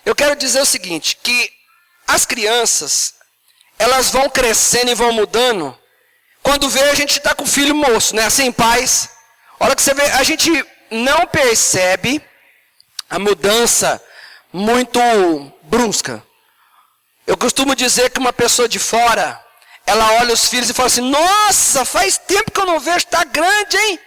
Eu quero dizer o seguinte, que as crianças, elas vão crescendo e vão mudando. Quando vê, a gente está com o filho moço, né? Assim, pais. A hora que você vê, a gente não percebe a mudança muito brusca. Eu costumo dizer que uma pessoa de fora, ela olha os filhos e fala assim, nossa, faz tempo que eu não vejo, tá grande, hein?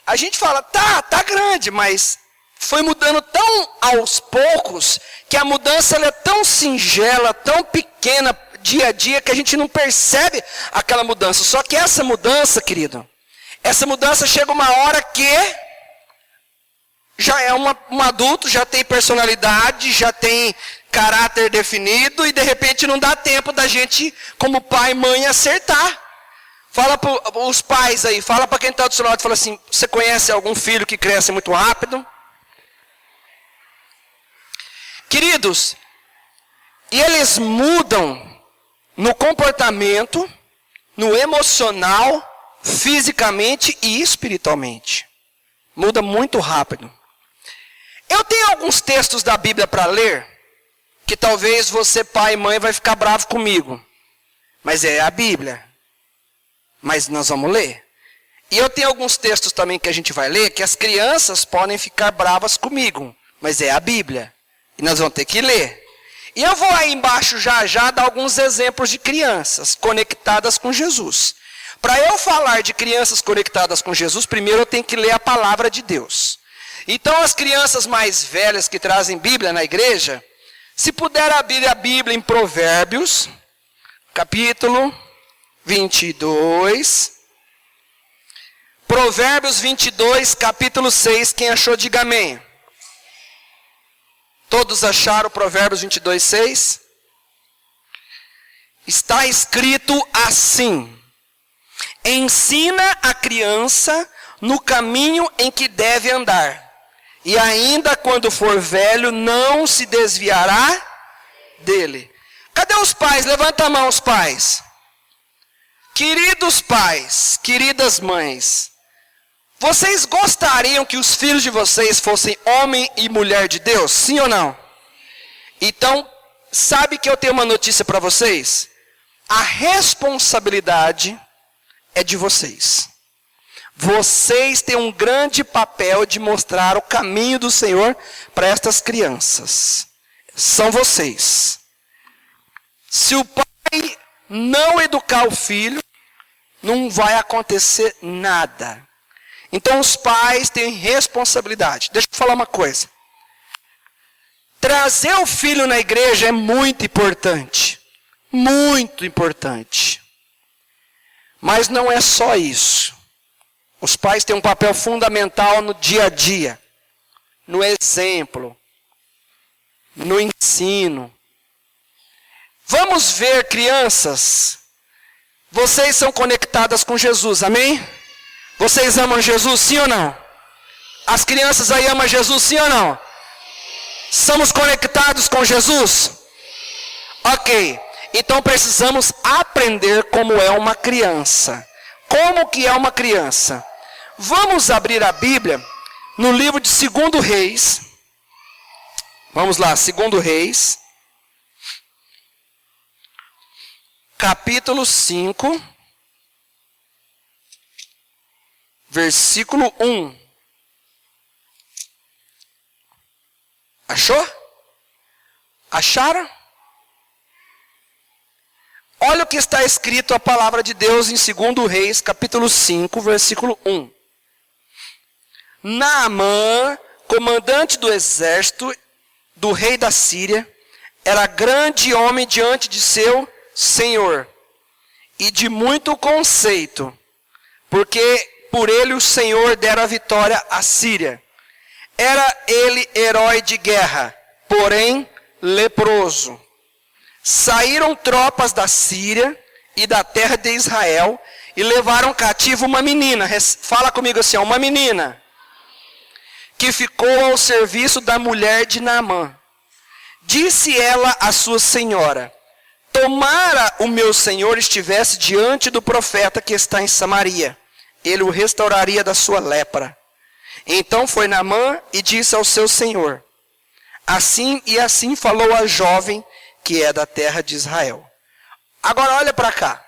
A gente fala, tá grande, mas foi mudando tão aos poucos, que a mudança ela é tão singela, tão pequena, dia a dia, que a gente não percebe aquela mudança. Só que essa mudança, querido, essa mudança chega uma hora que já é um adulto, já tem personalidade, já tem caráter definido, e de repente não dá tempo da gente, como pai e mãe, acertar. Fala para os pais aí, fala para quem está do seu lado, fala assim, você conhece algum filho que cresce muito rápido? Queridos, e eles mudam no comportamento, no emocional, fisicamente e espiritualmente. Muda muito rápido. Eu tenho alguns textos da Bíblia para ler, que talvez você, pai e mãe, vai ficar bravo comigo. Mas é a Bíblia. Mas nós vamos ler. E eu tenho alguns textos também que a gente vai ler, que as crianças podem ficar bravas comigo. Mas é a Bíblia. E nós vamos ter que ler. E eu vou aí embaixo já dar alguns exemplos de crianças conectadas com Jesus. Para eu falar de crianças conectadas com Jesus, primeiro eu tenho que ler a palavra de Deus. Então as crianças mais velhas que trazem Bíblia na igreja, se puder abrir a Bíblia em Provérbios, capítulo 22. Provérbios 22, capítulo 6, quem achou, diga amém. Todos acharam Provérbios 22, 6? Está escrito assim: ensina a criança no caminho em que deve andar, e ainda quando for velho não se desviará dele. Cadê os pais? Levanta a mão os pais. Queridos pais, queridas mães, vocês gostariam que os filhos de vocês fossem homem e mulher de Deus? Sim ou não? Então, sabe que eu tenho uma notícia para vocês? A responsabilidade é de vocês. Vocês têm um grande papel de mostrar o caminho do Senhor para estas crianças. São vocês. Se o pai não educar o filho, não vai acontecer nada. Então os pais têm responsabilidade. Deixa eu falar uma coisa. Trazer o filho na igreja é muito importante. Muito importante. Mas não é só isso. Os pais têm um papel fundamental no dia a dia. No exemplo. No ensino. Vamos ver, crianças. Vocês são conectadas com Jesus, amém? Vocês amam Jesus, sim ou não? As crianças aí amam Jesus, sim ou não? Somos conectados com Jesus? Ok. Então precisamos aprender como é uma criança. Como que é uma criança? Vamos abrir a Bíblia no livro de 2 Reis. Vamos lá, 2 Reis. Capítulo 5. Versículo 1. Achou? Acharam? Olha o que está escrito a palavra de Deus em 2 Reis, capítulo 5, versículo 1. Naamã, comandante do exército do rei da Síria, era grande homem diante de seu senhor, e de muito conceito, porque por ele o Senhor dera a vitória à Síria. Era ele herói de guerra, porém leproso. Saíram tropas da Síria e da terra de Israel e levaram cativo uma menina. Fala comigo assim, uma menina que ficou ao serviço da mulher de Naamã. Disse ela à sua senhora: tomara o meu senhor estivesse diante do profeta que está em Samaria, ele o restauraria da sua lepra. Então foi Naamã e disse ao seu senhor: Assim falou a jovem que é da terra de Israel. Agora olha para cá.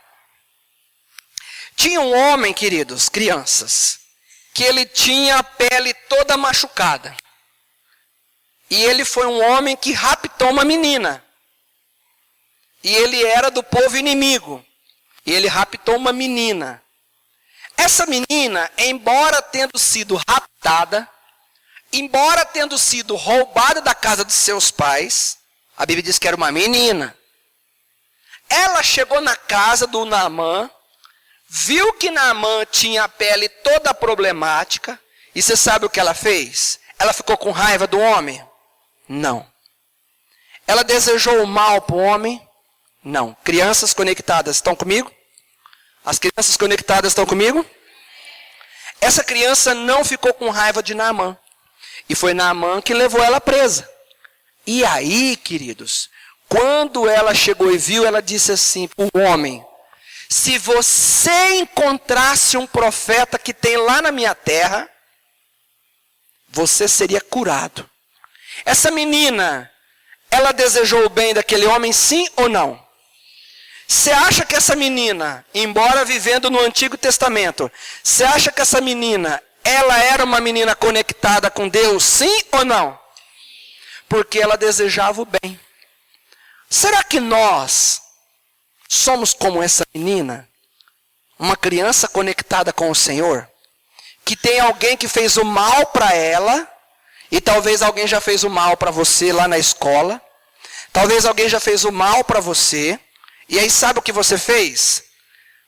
Tinha um homem, queridos, crianças, que ele tinha a pele toda machucada. E ele foi um homem que raptou uma menina. E ele era do povo inimigo. E ele raptou uma menina. Essa menina, embora tendo sido raptada, embora tendo sido roubada da casa de seus pais, a Bíblia diz que era uma menina. Ela chegou na casa do Naamã, viu que Naamã tinha a pele toda problemática, e você sabe o que ela fez? Ela ficou com raiva do homem? Não. Ela desejou o mal para o homem? Não. Crianças conectadas, estão comigo? As crianças conectadas estão comigo? Essa criança não ficou com raiva de Naamã. E foi Naamã que levou ela presa. E aí, queridos, quando ela chegou e viu, ela disse assim, o homem, se você encontrasse um profeta que tem lá na minha terra, você seria curado. Essa menina, ela desejou o bem daquele homem, sim ou não? Você acha que essa menina, embora vivendo no Antigo Testamento, você acha que essa menina, ela era uma menina conectada com Deus, sim ou não? Porque ela desejava o bem. Será que nós somos como essa menina? Uma criança conectada com o Senhor? Que tem alguém que fez o mal para ela, e talvez alguém já fez o mal para você lá na escola, talvez alguém já fez o mal para você, e aí sabe o que você fez?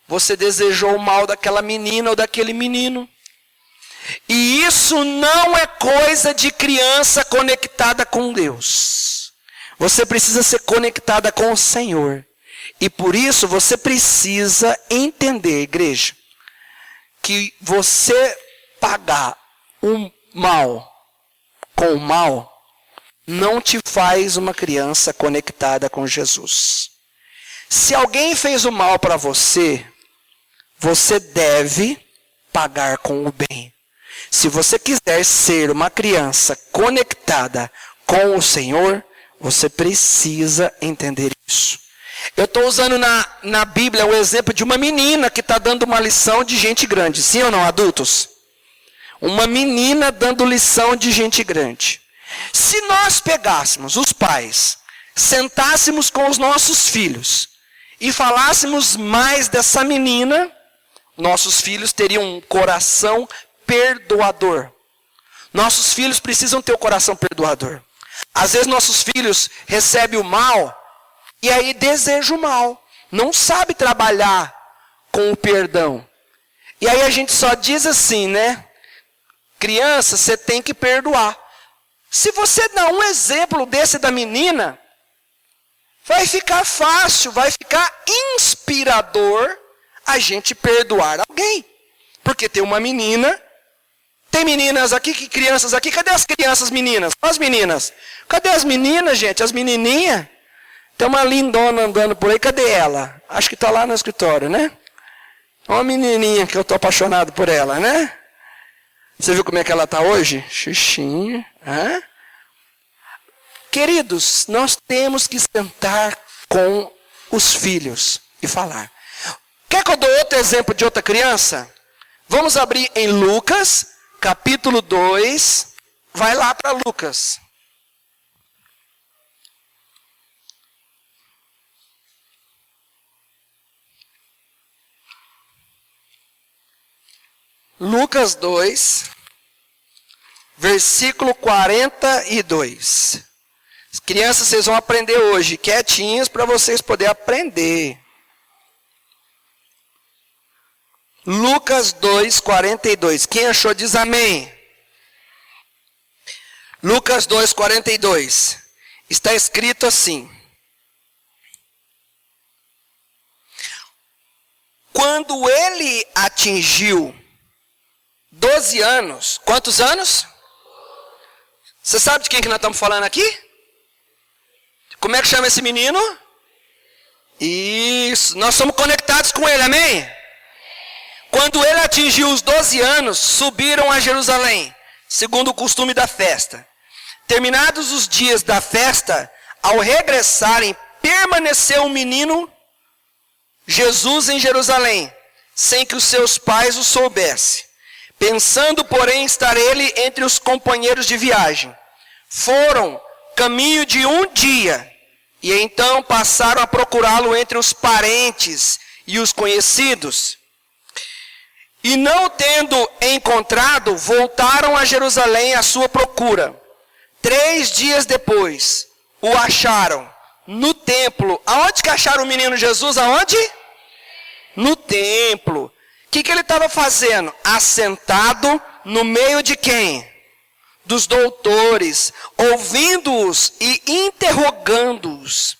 Você desejou o mal daquela menina ou daquele menino. E isso não é coisa de criança conectada com Deus. Você precisa ser conectada com o Senhor. E por isso você precisa entender, igreja, que você pagar um mal com o mal não te faz uma criança conectada com Jesus. Se alguém fez o mal para você, você deve pagar com o bem. Se você quiser ser uma criança conectada com o Senhor, você precisa entender isso. Eu estou usando na Bíblia o exemplo de uma menina que está dando uma lição de gente grande. Sim ou não, adultos? Uma menina dando lição de gente grande. Se nós pegássemos os pais, sentássemos com os nossos filhos e falássemos mais dessa menina, nossos filhos teriam um coração perdoador. Nossos filhos precisam ter o coração perdoador. Às vezes nossos filhos recebem o mal e aí desejam o mal. Não sabe trabalhar com o perdão. E aí a gente só diz assim, né? Criança, você tem que perdoar. Se você dá um exemplo desse da menina, vai ficar fácil, vai ficar inspirador a gente perdoar alguém. Porque tem uma menina, tem meninas aqui, crianças aqui, cadê as crianças meninas? As meninas. Cadê as meninas, gente? As menininhas? Tem uma lindona andando por aí, cadê ela? Acho que está lá no escritório, né? Uma menininha que eu estou apaixonado por ela, né? Você viu como é que ela está hoje? Xuxinha. Hã? Queridos, nós temos que sentar com os filhos e falar. Quer que eu dou outro exemplo de outra criança? Vamos abrir em Lucas, capítulo 2. Vai lá para Lucas. Lucas 2, versículo 42. As crianças, vocês vão aprender hoje, quietinhas, para vocês poderem aprender. Lucas 2, 42. Quem achou diz amém. Lucas 2, 42. Está escrito assim. Quando ele atingiu 12 anos. Quantos anos? Você sabe de quem que nós estamos falando aqui? Como é que chama esse menino? Isso. Nós somos conectados com ele, amém? Quando ele atingiu os 12 anos, subiram a Jerusalém, segundo o costume da festa. Terminados os dias da festa, ao regressarem, permaneceu o menino Jesus em Jerusalém, sem que os seus pais o soubessem. Pensando, porém, estar ele entre os companheiros de viagem. Foram caminho de um dia, e então passaram a procurá-lo entre os parentes e os conhecidos. E não tendo encontrado, voltaram a Jerusalém à sua procura. 3 dias depois, o acharam no templo. Aonde que acharam o menino Jesus? Aonde? No templo. O que ele estava fazendo? Assentado no meio de quem? Dos doutores, ouvindo-os e interrogando-os.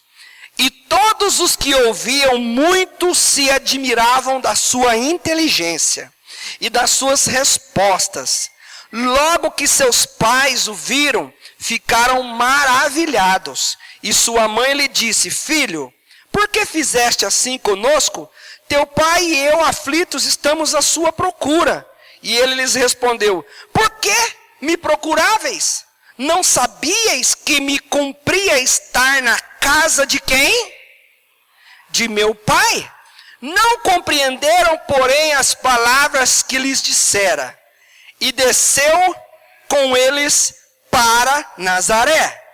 E todos os que ouviam muito se admiravam da sua inteligência e das suas respostas. Logo que seus pais o viram, ficaram maravilhados. E sua mãe lhe disse: Filho, por que fizeste assim conosco? Teu pai e eu, aflitos, estamos à sua procura. E ele lhes respondeu: Por que me procuráveis? Não sabíeis que me cumpria estar na casa de quem? De meu pai? Não compreenderam, porém, as palavras que lhes dissera. E desceu com eles para Nazaré.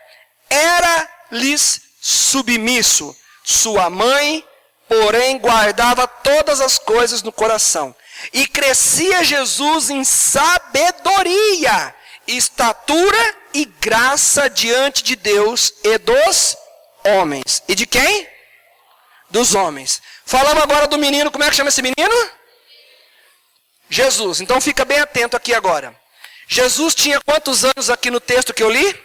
Era-lhes submisso. Sua mãe, porém, guardava todas as coisas no coração. E crescia Jesus em sabedoria, estatura e graça diante de Deus e dos homens. E de quem? Dos homens. Falamos agora do menino. Como é que chama esse menino? Jesus. Então fica bem atento aqui agora. Jesus tinha quantos anos aqui no texto que eu li?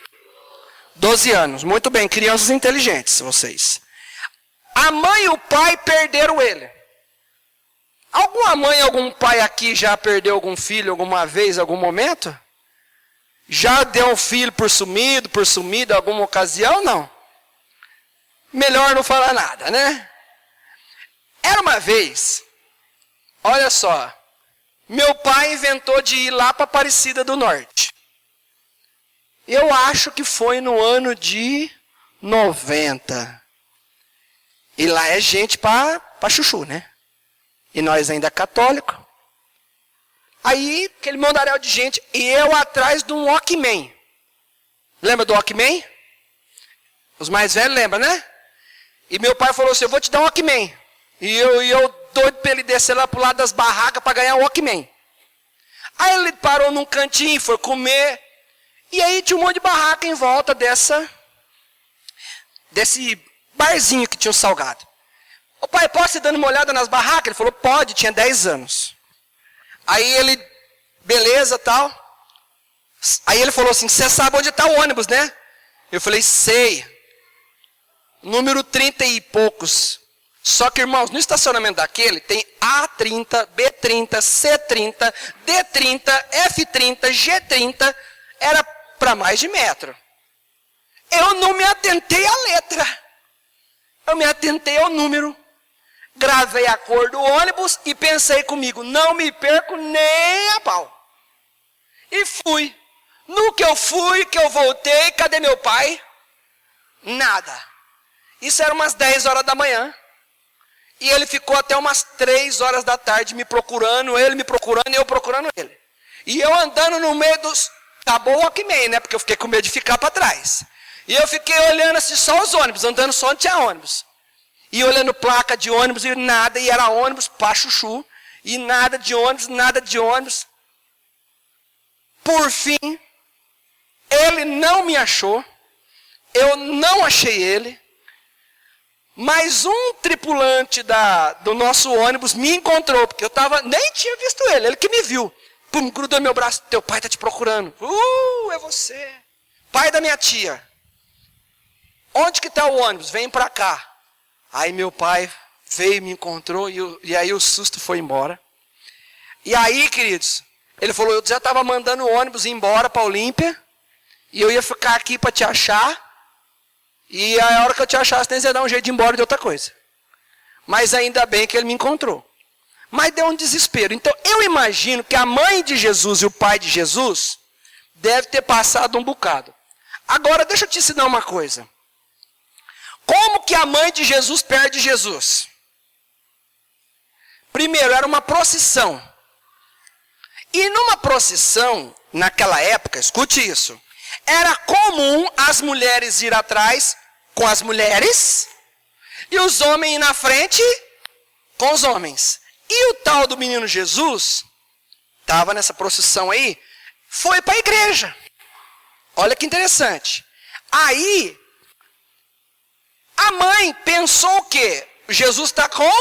12 anos. Muito bem, crianças inteligentes vocês. A mãe e o pai perderam ele. Alguma mãe, algum pai aqui já perdeu algum filho alguma vez, algum momento? Já deu um filho por sumido, alguma ocasião? Não. Melhor não falar nada, né? Era uma vez, olha só, meu pai inventou de ir lá para Aparecida do Norte. Eu acho que foi no ano de 90. E lá é gente para chuchu, né? E nós ainda católicos. Aí, aquele mondaréu de gente, e eu atrás de um Walkman. Lembra do Walkman? Os mais velhos lembram, né? E meu pai falou assim: eu vou te dar um Walkman. E eu doido para ele descer lá pro lado das barracas para ganhar um Walkman. Aí ele parou num cantinho, foi comer. E aí tinha um monte de barraca em volta desse barzinho que tinha um salgado. O pai, posso ir dando uma olhada nas barracas? Ele falou: pode, tinha 10 anos. Aí ele, beleza, tal. Aí ele falou assim: você sabe onde está o ônibus, né? Eu falei: sei. Número 30 e poucos. Só que, irmãos, no estacionamento daquele tem A30, B30, C30, D30, F30, G30. Era para mais de metro. Eu não me atentei à letra. Eu me atentei ao número. Gravei a cor do ônibus e pensei comigo: não me perco nem a pau. E fui. No que eu fui, que eu voltei, cadê meu pai? Nada. Isso era umas 10 horas da manhã. E ele ficou até umas 3 horas da tarde me procurando, ele me procurando e eu procurando ele. E eu andando no meio dos... Acabou o Walkman, né? Porque eu fiquei com medo de ficar para trás. E eu fiquei olhando assim só os ônibus, andando só onde tinha ônibus. E olhando placa de ônibus e nada, e era ônibus para chuchu. E nada de ônibus, nada de ônibus. Por fim, ele não me achou. Eu não achei ele. Mas um tripulante do nosso ônibus me encontrou, porque eu nem tinha visto ele, ele que me viu. Pum, grudou meu braço: teu pai está te procurando. É você. Pai da minha tia. Onde que está o ônibus? Vem para cá. Aí meu pai veio, me encontrou, e aí o susto foi embora. E aí, queridos, ele falou: eu já estava mandando o ônibus ir embora para Olímpia, e eu ia ficar aqui para te achar. E a hora que eu te achasse, você ia dar um jeito de ir embora de outra coisa. Mas ainda bem que ele me encontrou. Mas deu um desespero. Então eu imagino que a mãe de Jesus e o pai de Jesus deve ter passado um bocado. Agora, deixa eu te ensinar uma coisa. Como que a mãe de Jesus perde Jesus? Primeiro, era uma procissão. E numa procissão, naquela época, escute isso, era comum as mulheres ir atrás com as mulheres e os homens ir na frente com os homens. E o tal do menino Jesus, estava nessa procissão aí, foi para a igreja. Olha que interessante. Aí, a mãe pensou o quê? Jesus está com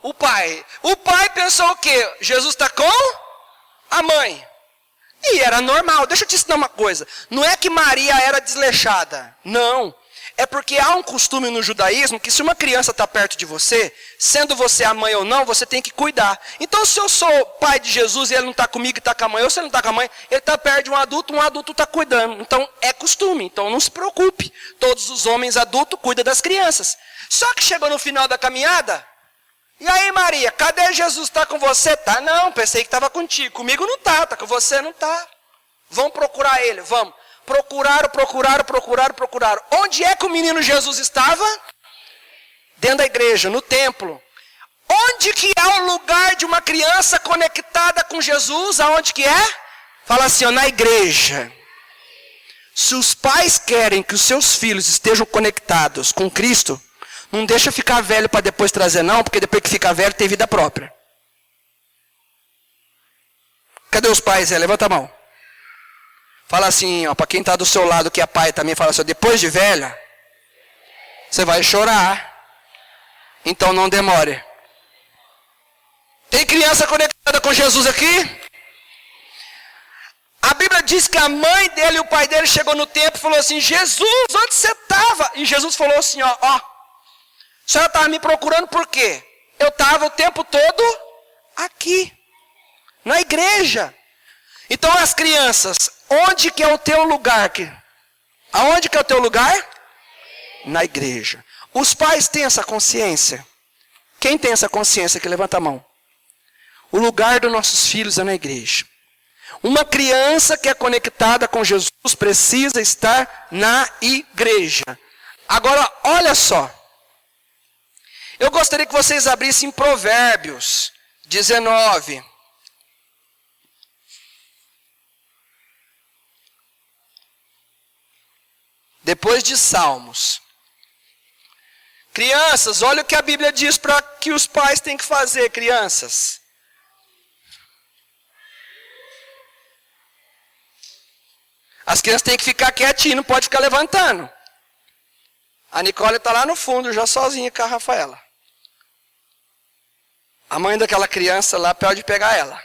o pai. O pai pensou o quê? Jesus está com a mãe. E era normal. Deixa eu te ensinar uma coisa. Não é que Maria era desleixada. Não. É porque há um costume no judaísmo que se uma criança está perto de você, sendo você a mãe ou não, você tem que cuidar. Então se eu sou pai de Jesus e ele não está comigo e está com a mãe, ou se ele não está com a mãe, ele está perto de um adulto está cuidando. Então é costume, então não se preocupe. Todos os homens adultos cuidam das crianças. Só que chegou no final da caminhada, e aí Maria, cadê Jesus? Está com você? Tá, não, pensei que estava contigo. Comigo não está com você não está. Vamos procurar ele, vamos. Procuraram. Onde é que o menino Jesus estava? Dentro da igreja, no templo. Onde que é o lugar de uma criança conectada com Jesus? Aonde que é? Fala assim, ó, na igreja. Se os pais querem que os seus filhos estejam conectados com Cristo, não deixa ficar velho para depois trazer não, porque depois que fica velho tem vida própria. Cadê os pais? Levanta a mão. Fala assim, ó, para quem está do seu lado que é pai também, fala assim, ó, depois de velha, você vai chorar. Então não demore. Tem criança conectada com Jesus aqui? A Bíblia diz que a mãe dele e o pai dele chegou no templo e falou assim, Jesus, onde você estava? E Jesus falou assim, ó, a senhora estava me procurando por quê? Eu estava o tempo todo aqui, na igreja. Então as crianças, onde que é o teu lugar? Aonde que é o teu lugar? Na igreja. Os pais têm essa consciência? Quem tem essa consciência que levanta a mão? O lugar dos nossos filhos é na igreja. Uma criança que é conectada com Jesus precisa estar na igreja. Agora, olha só. Eu gostaria que vocês abrissem Provérbios 19. Depois de Salmos. Crianças, olha o que a Bíblia diz para que os pais têm que fazer, crianças. As crianças têm que ficar quietinhas, não pode ficar levantando. A Nicole está lá no fundo, já sozinha com a Rafaela. A mãe daquela criança lá pode pegar ela.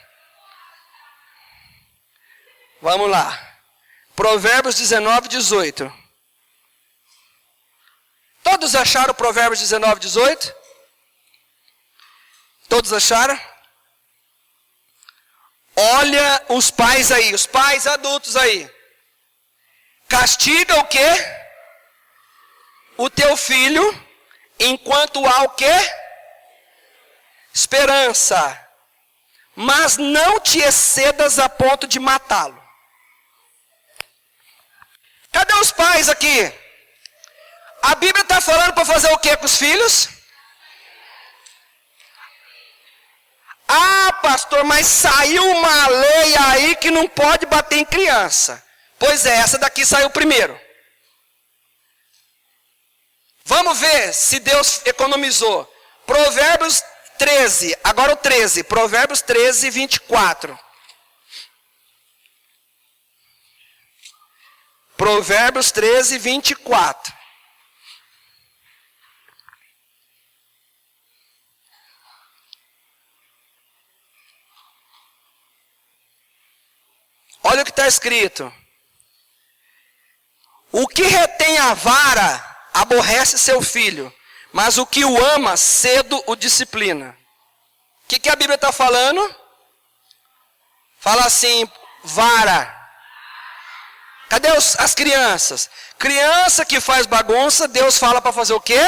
Vamos lá. Provérbios 19, 18. Todos acharam Provérbios 19, 18? Todos acharam? Olha os pais aí, os pais adultos aí. Castiga o quê? O teu filho, enquanto há o quê? Esperança. Mas não te excedas a ponto de matá-lo. Cadê os pais aqui? A Bíblia está falando para fazer o quê com os filhos? Ah, pastor, mas saiu uma lei aí que não pode bater em criança. Pois é, essa daqui saiu primeiro. Vamos ver se Deus economizou. Provérbios 13, agora o 13. Provérbios 13, 24. Provérbios 13, 24. Olha o que está escrito. O que retém a vara aborrece seu filho, mas o que o ama cedo o disciplina. O que a Bíblia está falando? Fala assim, vara. Cadê as crianças? Criança que faz bagunça, Deus fala para fazer o quê?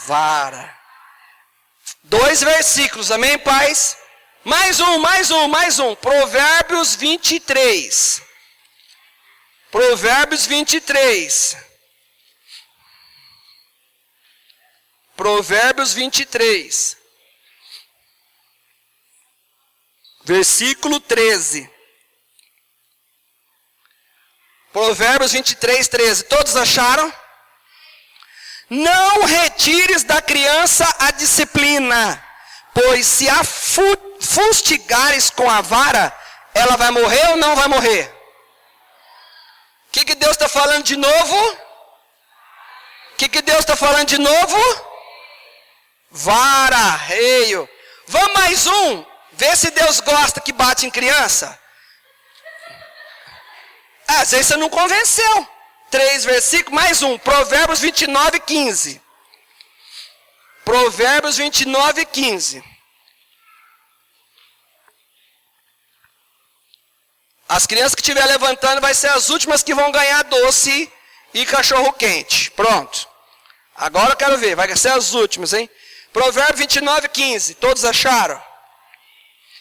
Vara. 2 versículos, amém, pais? Mais um. Provérbios 23. Provérbios 23. Provérbios 23. Versículo 13. Provérbios 23, 13. Todos acharam? Não retires da criança a disciplina, pois se a fustigares com a vara, ela vai morrer ou não vai morrer? O que Deus está falando de novo? O que Deus está falando de novo? Vara, reio. Vamos mais um. Vê se Deus gosta que bate em criança. Às vezes você não convenceu. 3 versículos, mais um. Provérbios 29, 15. Provérbios 29, 15. As crianças que estiver levantando vai ser as últimas que vão ganhar doce e cachorro quente. Pronto. Agora eu quero ver. Vai ser as últimas, hein? Provérbios 29, 15. Todos acharam?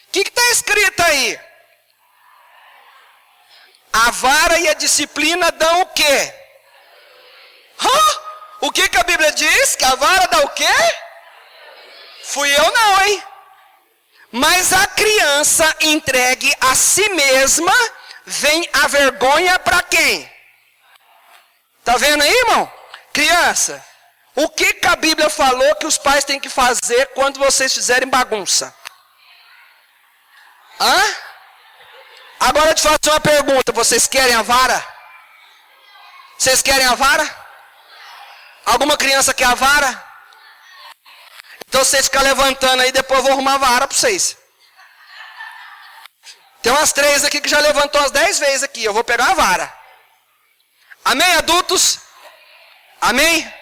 O que está escrito aí? A vara e a disciplina dão o quê? O que a Bíblia diz? Que a vara dá o quê? Fui eu não, hein? Mas a criança entregue a si mesma, vem a vergonha para quem? Tá vendo aí, irmão? Criança, o que a Bíblia falou que os pais têm que fazer quando vocês fizerem bagunça? Hã? Agora eu te faço uma pergunta. Vocês querem a vara? Vocês querem a vara? Alguma criança quer a vara? Então vocês ficam levantando aí, depois eu vou arrumar a vara para vocês. Tem umas 3 aqui que já levantou umas 10 vezes aqui. Eu vou pegar a vara. Amém, adultos? Amém?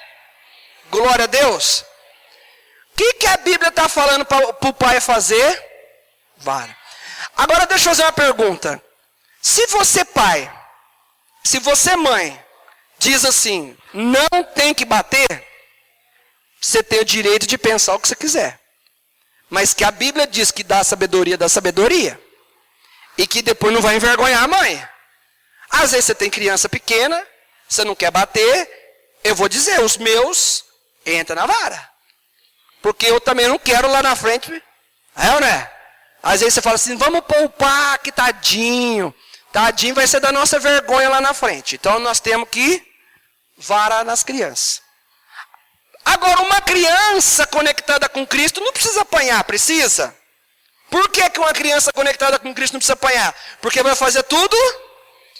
Glória a Deus. O que a Bíblia está falando para o pai fazer? Vara. Agora deixa eu fazer uma pergunta. Se você pai, se você mãe, diz assim, não tem que bater, você tem o direito de pensar o que você quiser. Mas que a Bíblia diz que dá sabedoria, dá sabedoria. E que depois não vai envergonhar a mãe. Às vezes você tem criança pequena, você não quer bater, eu vou dizer, os meus, entra na vara. Porque eu também não quero lá na frente, é ou não é? Às vezes você fala assim, vamos poupar, que tadinho. Tadinho vai ser da nossa vergonha lá na frente. Então nós temos que varar nas crianças. Agora, uma criança conectada com Cristo não precisa apanhar, precisa? Por que uma criança conectada com Cristo não precisa apanhar? Porque vai fazer tudo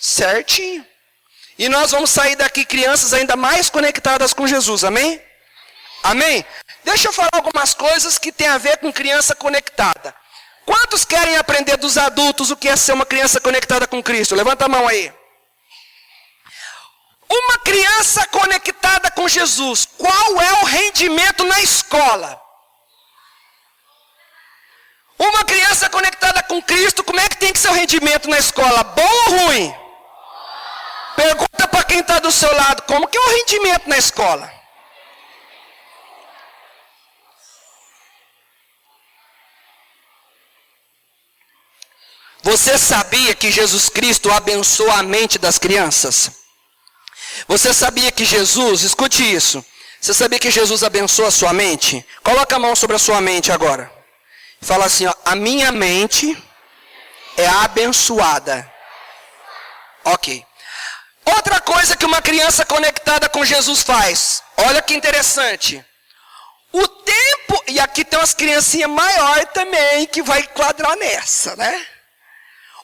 certinho. E nós vamos sair daqui crianças ainda mais conectadas com Jesus, amém? Amém? Deixa eu falar algumas coisas que tem a ver com criança conectada. Quantos querem aprender dos adultos o que é ser uma criança conectada com Cristo? Levanta a mão aí. Uma criança conectada com Jesus, qual é o rendimento na escola? Uma criança conectada com Cristo, como é que tem que ser o rendimento na escola? Bom ou ruim? Pergunta para quem está do seu lado, como que é o rendimento na escola? Você sabia que Jesus Cristo abençoa a mente das crianças? Você sabia que Jesus, escute isso, você sabia que Jesus abençoa a sua mente? Coloca a mão sobre a sua mente agora. Fala assim, ó, a minha mente é abençoada. Ok. Outra coisa que uma criança conectada com Jesus faz, olha que interessante. O tempo, e aqui tem umas criancinhas maiores também que vai enquadrar nessa, né?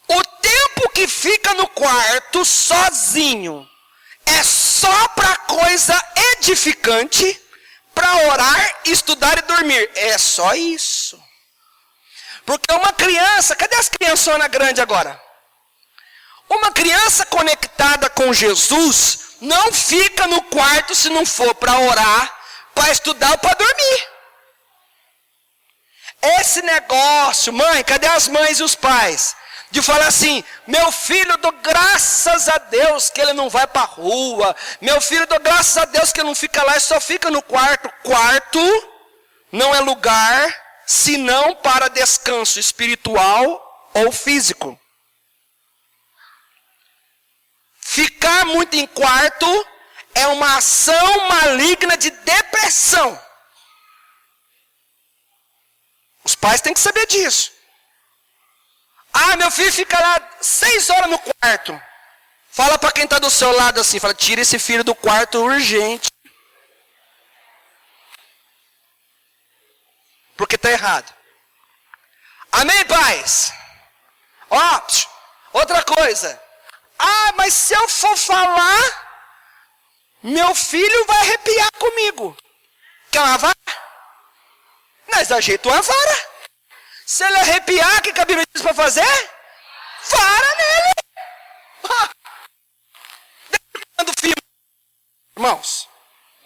O tempo que fica no quarto sozinho é só para coisa edificante, para orar, estudar e dormir. É só isso. Porque uma criança, cadê as criançonas grandes agora? Uma criança conectada com Jesus não fica no quarto se não for para orar, para estudar ou para dormir. Esse negócio, mãe, cadê as mães e os pais? De falar assim, meu filho, dou graças a Deus que ele não vai para a rua. Meu filho, dou graças a Deus que ele não fica lá e só fica no quarto. Quarto não é lugar senão para descanso espiritual ou físico. Ficar muito em quarto é uma ação maligna de depressão. Os pais têm que saber disso. Ah, meu filho fica lá 6 horas no quarto. Fala para quem está do seu lado assim, fala, tira esse filho do quarto urgente. Porque está errado. Amém, pais? Ó, outra coisa. Ah, mas se eu for falar, meu filho vai arrepiar comigo. Quer uma vara? Nós ajeitamos uma vara. Se ele arrepiar, o que a Bíblia diz para fazer? Vara nele. Deixa filho. Irmãos,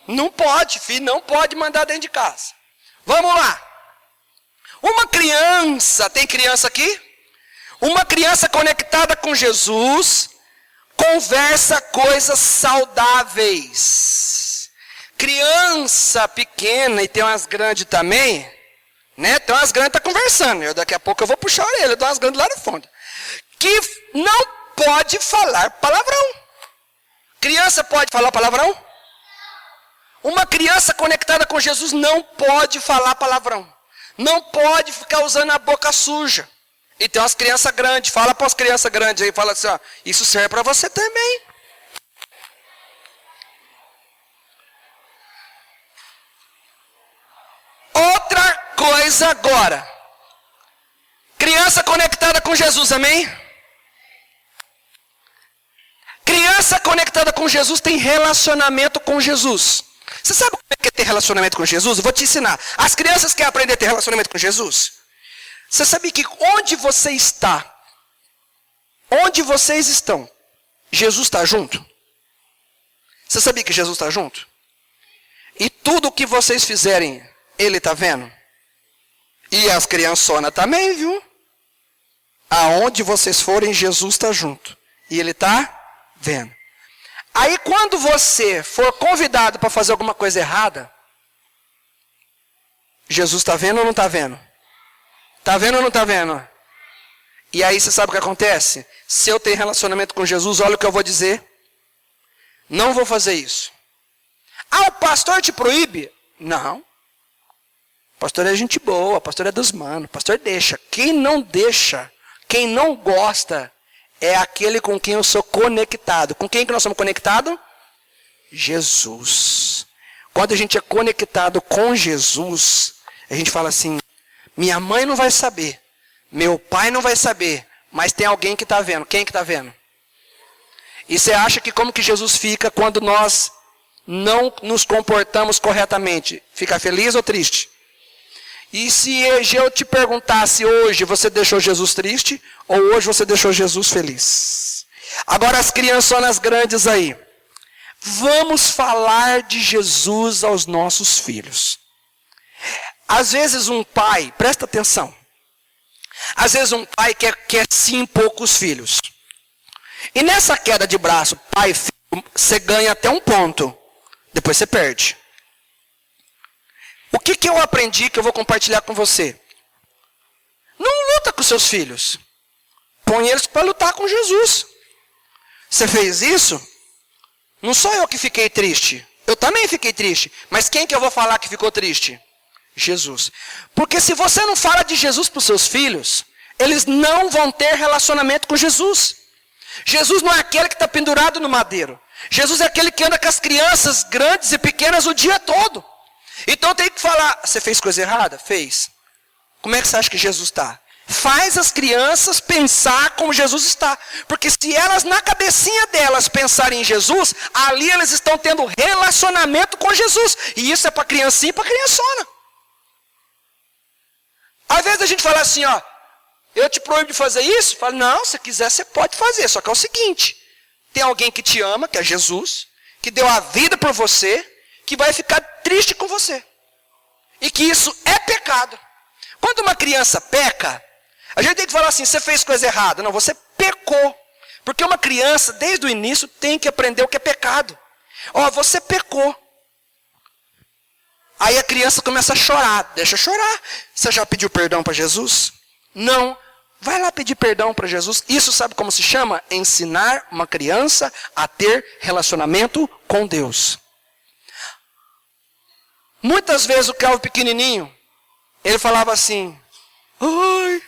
não pode, filho, não pode mandar dentro de casa. Vamos lá. Uma criança, tem criança aqui? Uma criança conectada com Jesus, conversa coisas saudáveis. Criança pequena, e tem umas grandes também, né? Tem umas grandes que estão conversando. Daqui a pouco eu vou puxar a orelha, eu dou umas grandes lá no fundo. Que não pode falar palavrão. Criança pode falar palavrão? Uma criança conectada com Jesus não pode falar palavrão. Não pode ficar usando a boca suja. E tem umas crianças grandes. Fala para as crianças grandes aí. Fala assim, ó, isso serve para você também. Outra coisa agora. Criança conectada com Jesus, amém? Criança conectada com Jesus tem relacionamento com Jesus. Você sabe como é que é ter relacionamento com Jesus? Eu vou te ensinar. As crianças querem aprender a ter relacionamento com Jesus? Você sabe que onde você está, onde vocês estão, Jesus está junto? Você sabia que Jesus está junto? E tudo o que vocês fizerem, Ele está vendo? E as criançonas também, viu? Aonde vocês forem, Jesus está junto. E Ele está vendo. Aí quando você for convidado para fazer alguma coisa errada, Jesus está vendo ou não está vendo? Está vendo ou não está vendo? E aí você sabe o que acontece? Se eu tenho relacionamento com Jesus, olha o que eu vou dizer. Não vou fazer isso. Ah, o pastor te proíbe? Não. O pastor é gente boa, o pastor é dos manos, o pastor deixa. Quem não deixa, quem não gosta, é aquele com quem eu sou conectado. Com quem que nós somos conectados? Jesus. Quando a gente é conectado com Jesus, a gente fala assim, minha mãe não vai saber, meu pai não vai saber, mas tem alguém que está vendo. Quem que está vendo? E você acha que como que Jesus fica quando nós não nos comportamos corretamente? Fica feliz ou triste? E se eu te perguntasse hoje, você deixou Jesus triste? Ou hoje você deixou Jesus feliz? Agora as criançonas grandes aí. Vamos falar de Jesus aos nossos filhos. Às vezes um pai, presta atenção. Às vezes um pai quer se impor com os filhos. E nessa queda de braço, pai e filho, você ganha até um ponto. Depois você perde. O que eu aprendi que eu vou compartilhar com você? Não luta com seus filhos. Põe eles para lutar com Jesus. Você fez isso? Não sou eu que fiquei triste. Eu também fiquei triste. Mas quem que eu vou falar que ficou triste? Jesus. Porque se você não fala de Jesus para os seus filhos, eles não vão ter relacionamento com Jesus. Jesus não é aquele que está pendurado no madeiro. Jesus é aquele que anda com as crianças grandes e pequenas o dia todo. Então tem que falar, você fez coisa errada? Fez. Como é que você acha que Jesus está? Faz as crianças pensar como Jesus está. Porque se elas na cabecinha delas pensarem em Jesus, ali elas estão tendo relacionamento com Jesus. E isso é para criancinha e para criançona. Às vezes a gente fala assim, ó, eu te proíbo de fazer isso? Fala, não, se quiser você pode fazer. Só que é o seguinte, tem alguém que te ama, que é Jesus, que deu a vida por você, que vai ficar triste com você. E que isso é pecado. Quando uma criança peca, a gente tem que falar assim, você fez coisa errada. Não, você pecou. Porque uma criança, desde o início, tem que aprender o que é pecado. Ó, você pecou. Aí a criança começa a chorar. Deixa chorar. Você já pediu perdão para Jesus? Não. Vai lá pedir perdão para Jesus. Isso sabe como se chama? Ensinar uma criança a ter relacionamento com Deus. Muitas vezes o Kelvin pequenininho, ele falava assim, ai,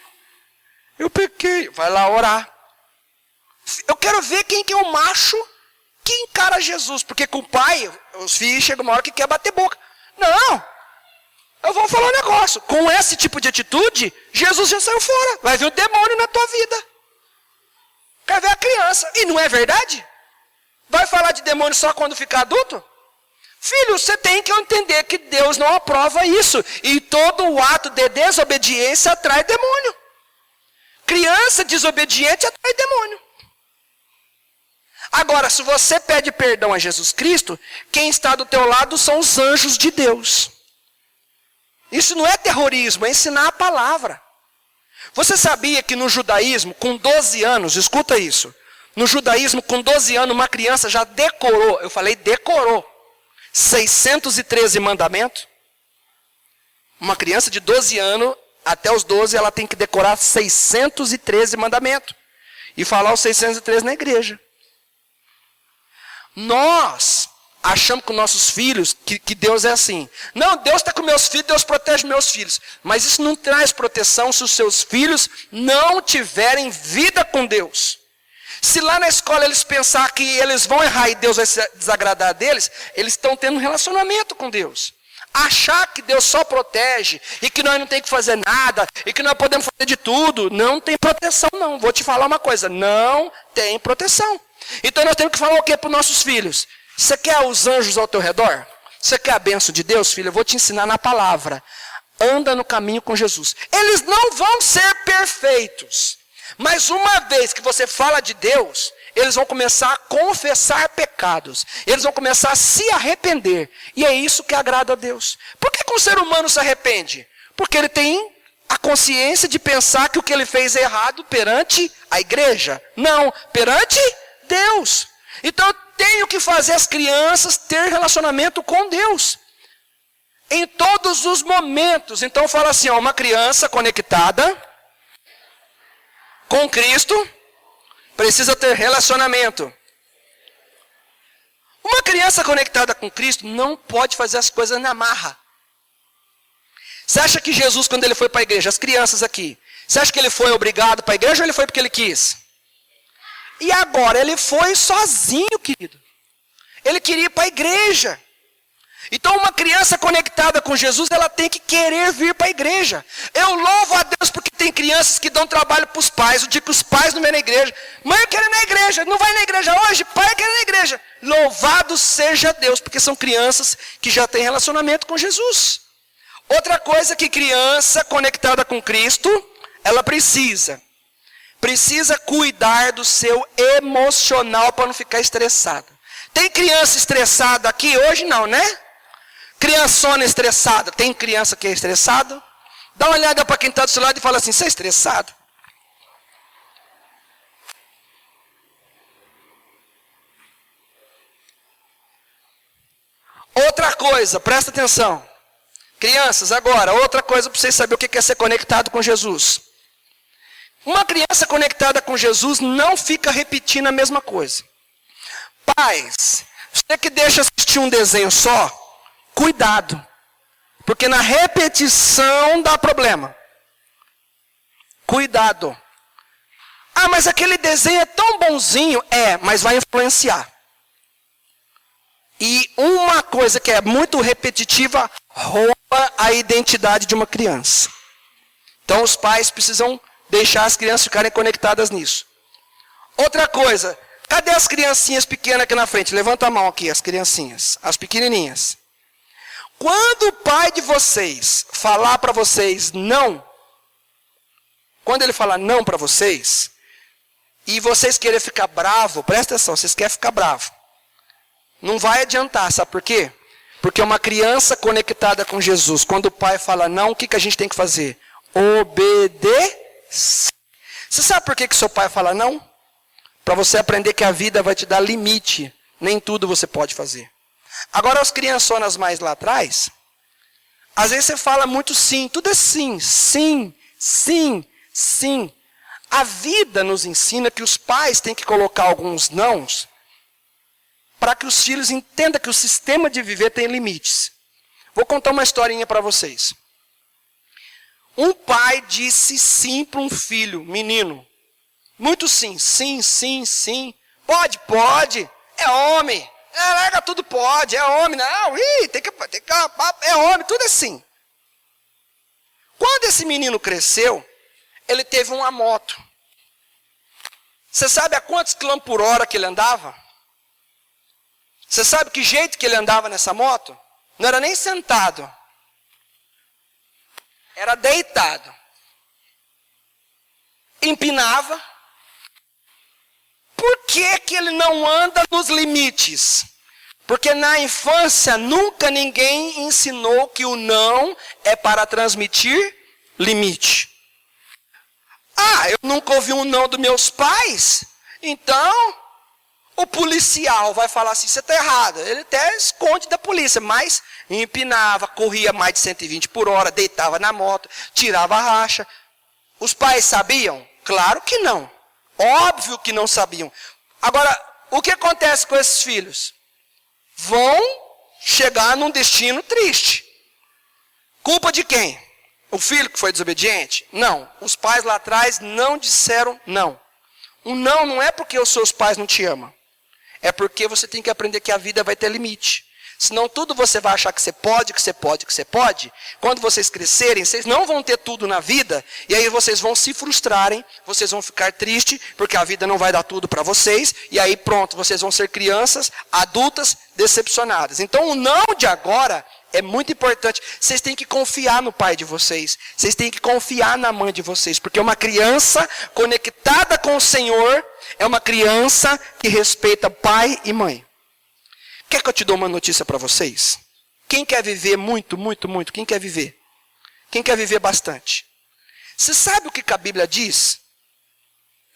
eu pequei. Vai lá orar. Eu quero ver quem que é o macho que encara Jesus. Porque com o pai, os filhos chegam uma hora que quer bater boca. Não, eu vou falar um negócio. Com esse tipo de atitude, Jesus já saiu fora. Vai vir o demônio na tua vida. Quer ver a criança. E não é verdade? Vai falar de demônio só quando ficar adulto? Filho, você tem que entender que Deus não aprova isso. E todo o ato de desobediência atrai demônio. Criança desobediente atrai demônio. Agora, se você pede perdão a Jesus Cristo, quem está do teu lado são os anjos de Deus. Isso não é terrorismo, é ensinar a palavra. Você sabia que no judaísmo, com 12 anos, escuta isso. No judaísmo, com 12 anos, uma criança já decorou, eu falei decorou, 613 mandamentos. Uma criança de 12 anos, até os 12, ela tem que decorar 613 mandamentos. E falar os 613 na igreja. Nós achamos com nossos filhos que Deus é assim. Não, Deus está com meus filhos, Deus protege meus filhos. Mas isso não traz proteção se os seus filhos não tiverem vida com Deus. Se lá na escola eles pensar que eles vão errar e Deus vai se desagradar deles, eles estão tendo um relacionamento com Deus. Achar que Deus só protege e que nós não tem que fazer nada e que nós podemos fazer de tudo, não tem proteção não. Vou te falar uma coisa, não tem proteção. Então nós temos que falar o que para os nossos filhos? Você quer os anjos ao teu redor? Você quer a bênção de Deus, filho? Eu vou te ensinar na palavra. Anda no caminho com Jesus. Eles não vão ser perfeitos. Mas uma vez que você fala de Deus, eles vão começar a confessar pecados. Eles vão começar a se arrepender. E é isso que agrada a Deus. Por que um ser humano se arrepende? Porque ele tem a consciência de pensar que o que ele fez é errado perante a igreja. Não, perante Deus. Então eu tenho que fazer as crianças ter relacionamento com Deus. Em todos os momentos. Então fala assim, ó, uma criança conectada com Cristo precisa ter relacionamento. Uma criança conectada com Cristo não pode fazer as coisas na marra. Você acha que Jesus, quando ele foi para a igreja, as crianças aqui, você acha que ele foi obrigado para a igreja ou ele foi porque ele quis? E agora, ele foi sozinho, querido. Ele queria ir para a igreja. Então, uma criança conectada com Jesus, ela tem que querer vir para a igreja. Eu louvo a Deus porque tem crianças que dão trabalho para os pais. O dia que os pais não vêm na igreja. Mãe, eu quero ir na igreja. Não vai na igreja hoje? Pai, eu quero ir na igreja. Louvado seja Deus, porque são crianças que já têm relacionamento com Jesus. Outra coisa que criança conectada com Cristo, ela precisa cuidar do seu emocional para não ficar estressada. Tem criança estressada aqui? Hoje não, né? Criançona estressada. Tem criança que é estressada? Dá uma olhada para quem está do seu lado e fala assim, você é estressado? Outra coisa, presta atenção. Crianças, agora, outra coisa para vocês saberem o que é ser conectado com Jesus. Uma criança conectada com Jesus não fica repetindo a mesma coisa. Pais, você que deixa assistir um desenho só, cuidado. Porque na repetição dá problema. Cuidado. Ah, mas aquele desenho é tão bonzinho. É, mas vai influenciar. E uma coisa que é muito repetitiva rouba a identidade de uma criança. Então os pais precisam deixar as crianças ficarem conectadas nisso. Outra coisa, cadê as criancinhas pequenas aqui na frente? Levanta a mão aqui, as criancinhas, as pequenininhas. Quando o pai de vocês falar para vocês não, quando ele falar não para vocês, e vocês querem ficar bravo, presta atenção, vocês querem ficar bravo. Não vai adiantar, sabe por quê? Porque uma criança conectada com Jesus, quando o pai fala não, o que a gente tem que fazer? Obedecer. Você sabe por que seu pai fala não? Para você aprender que a vida vai te dar limite. Nem tudo você pode fazer. Agora as criançonas mais lá atrás, às vezes você fala muito sim, tudo é sim, sim, sim, sim. A vida nos ensina que os pais têm que colocar alguns nãos para que os filhos entendam que o sistema de viver tem limites. Vou contar uma historinha para vocês. Um pai disse sim para um filho, menino. Muito sim, sim, sim, sim. Pode, pode. É homem. Larga tudo, pode. É homem. Não, tem que, é homem, tudo é sim. Quando esse menino cresceu, ele teve uma moto. Você sabe a quantos quilômetros por hora que ele andava? Você sabe que jeito que ele andava nessa moto? Não era nem sentado. Era deitado. Empinava. Por que que ele não anda nos limites? Porque na infância nunca ninguém ensinou que o não é para transmitir limite. Ah, eu nunca ouvi um não dos meus pais? Então, o policial vai falar assim, você está errado. Ele até esconde da polícia, mas empinava, corria mais de 120 por hora, deitava na moto, tirava a racha. Os pais sabiam? Claro que não. Óbvio que não sabiam. Agora, o que acontece com esses filhos? Vão chegar num destino triste. Culpa de quem? O filho que foi desobediente? Não. Os pais lá atrás não disseram não. Um não não é porque os seus pais não te amam. É porque você tem que aprender que a vida vai ter limite. Senão tudo você vai achar que você pode, que você pode, que você pode. Quando vocês crescerem, vocês não vão ter tudo na vida. E aí vocês vão se frustrarem, vocês vão ficar tristes, porque a vida não vai dar tudo para vocês. E aí pronto, vocês vão ser crianças, adultas, decepcionadas. Então o não de agora é muito importante. Vocês têm que confiar no pai de vocês. Vocês têm que confiar na mãe de vocês. Porque uma criança conectada com o Senhor é uma criança que respeita pai e mãe. Quer que eu te dou uma notícia para vocês? Quem quer viver muito, muito, muito? Quem quer viver? Quem quer viver bastante? Você sabe o que a Bíblia diz?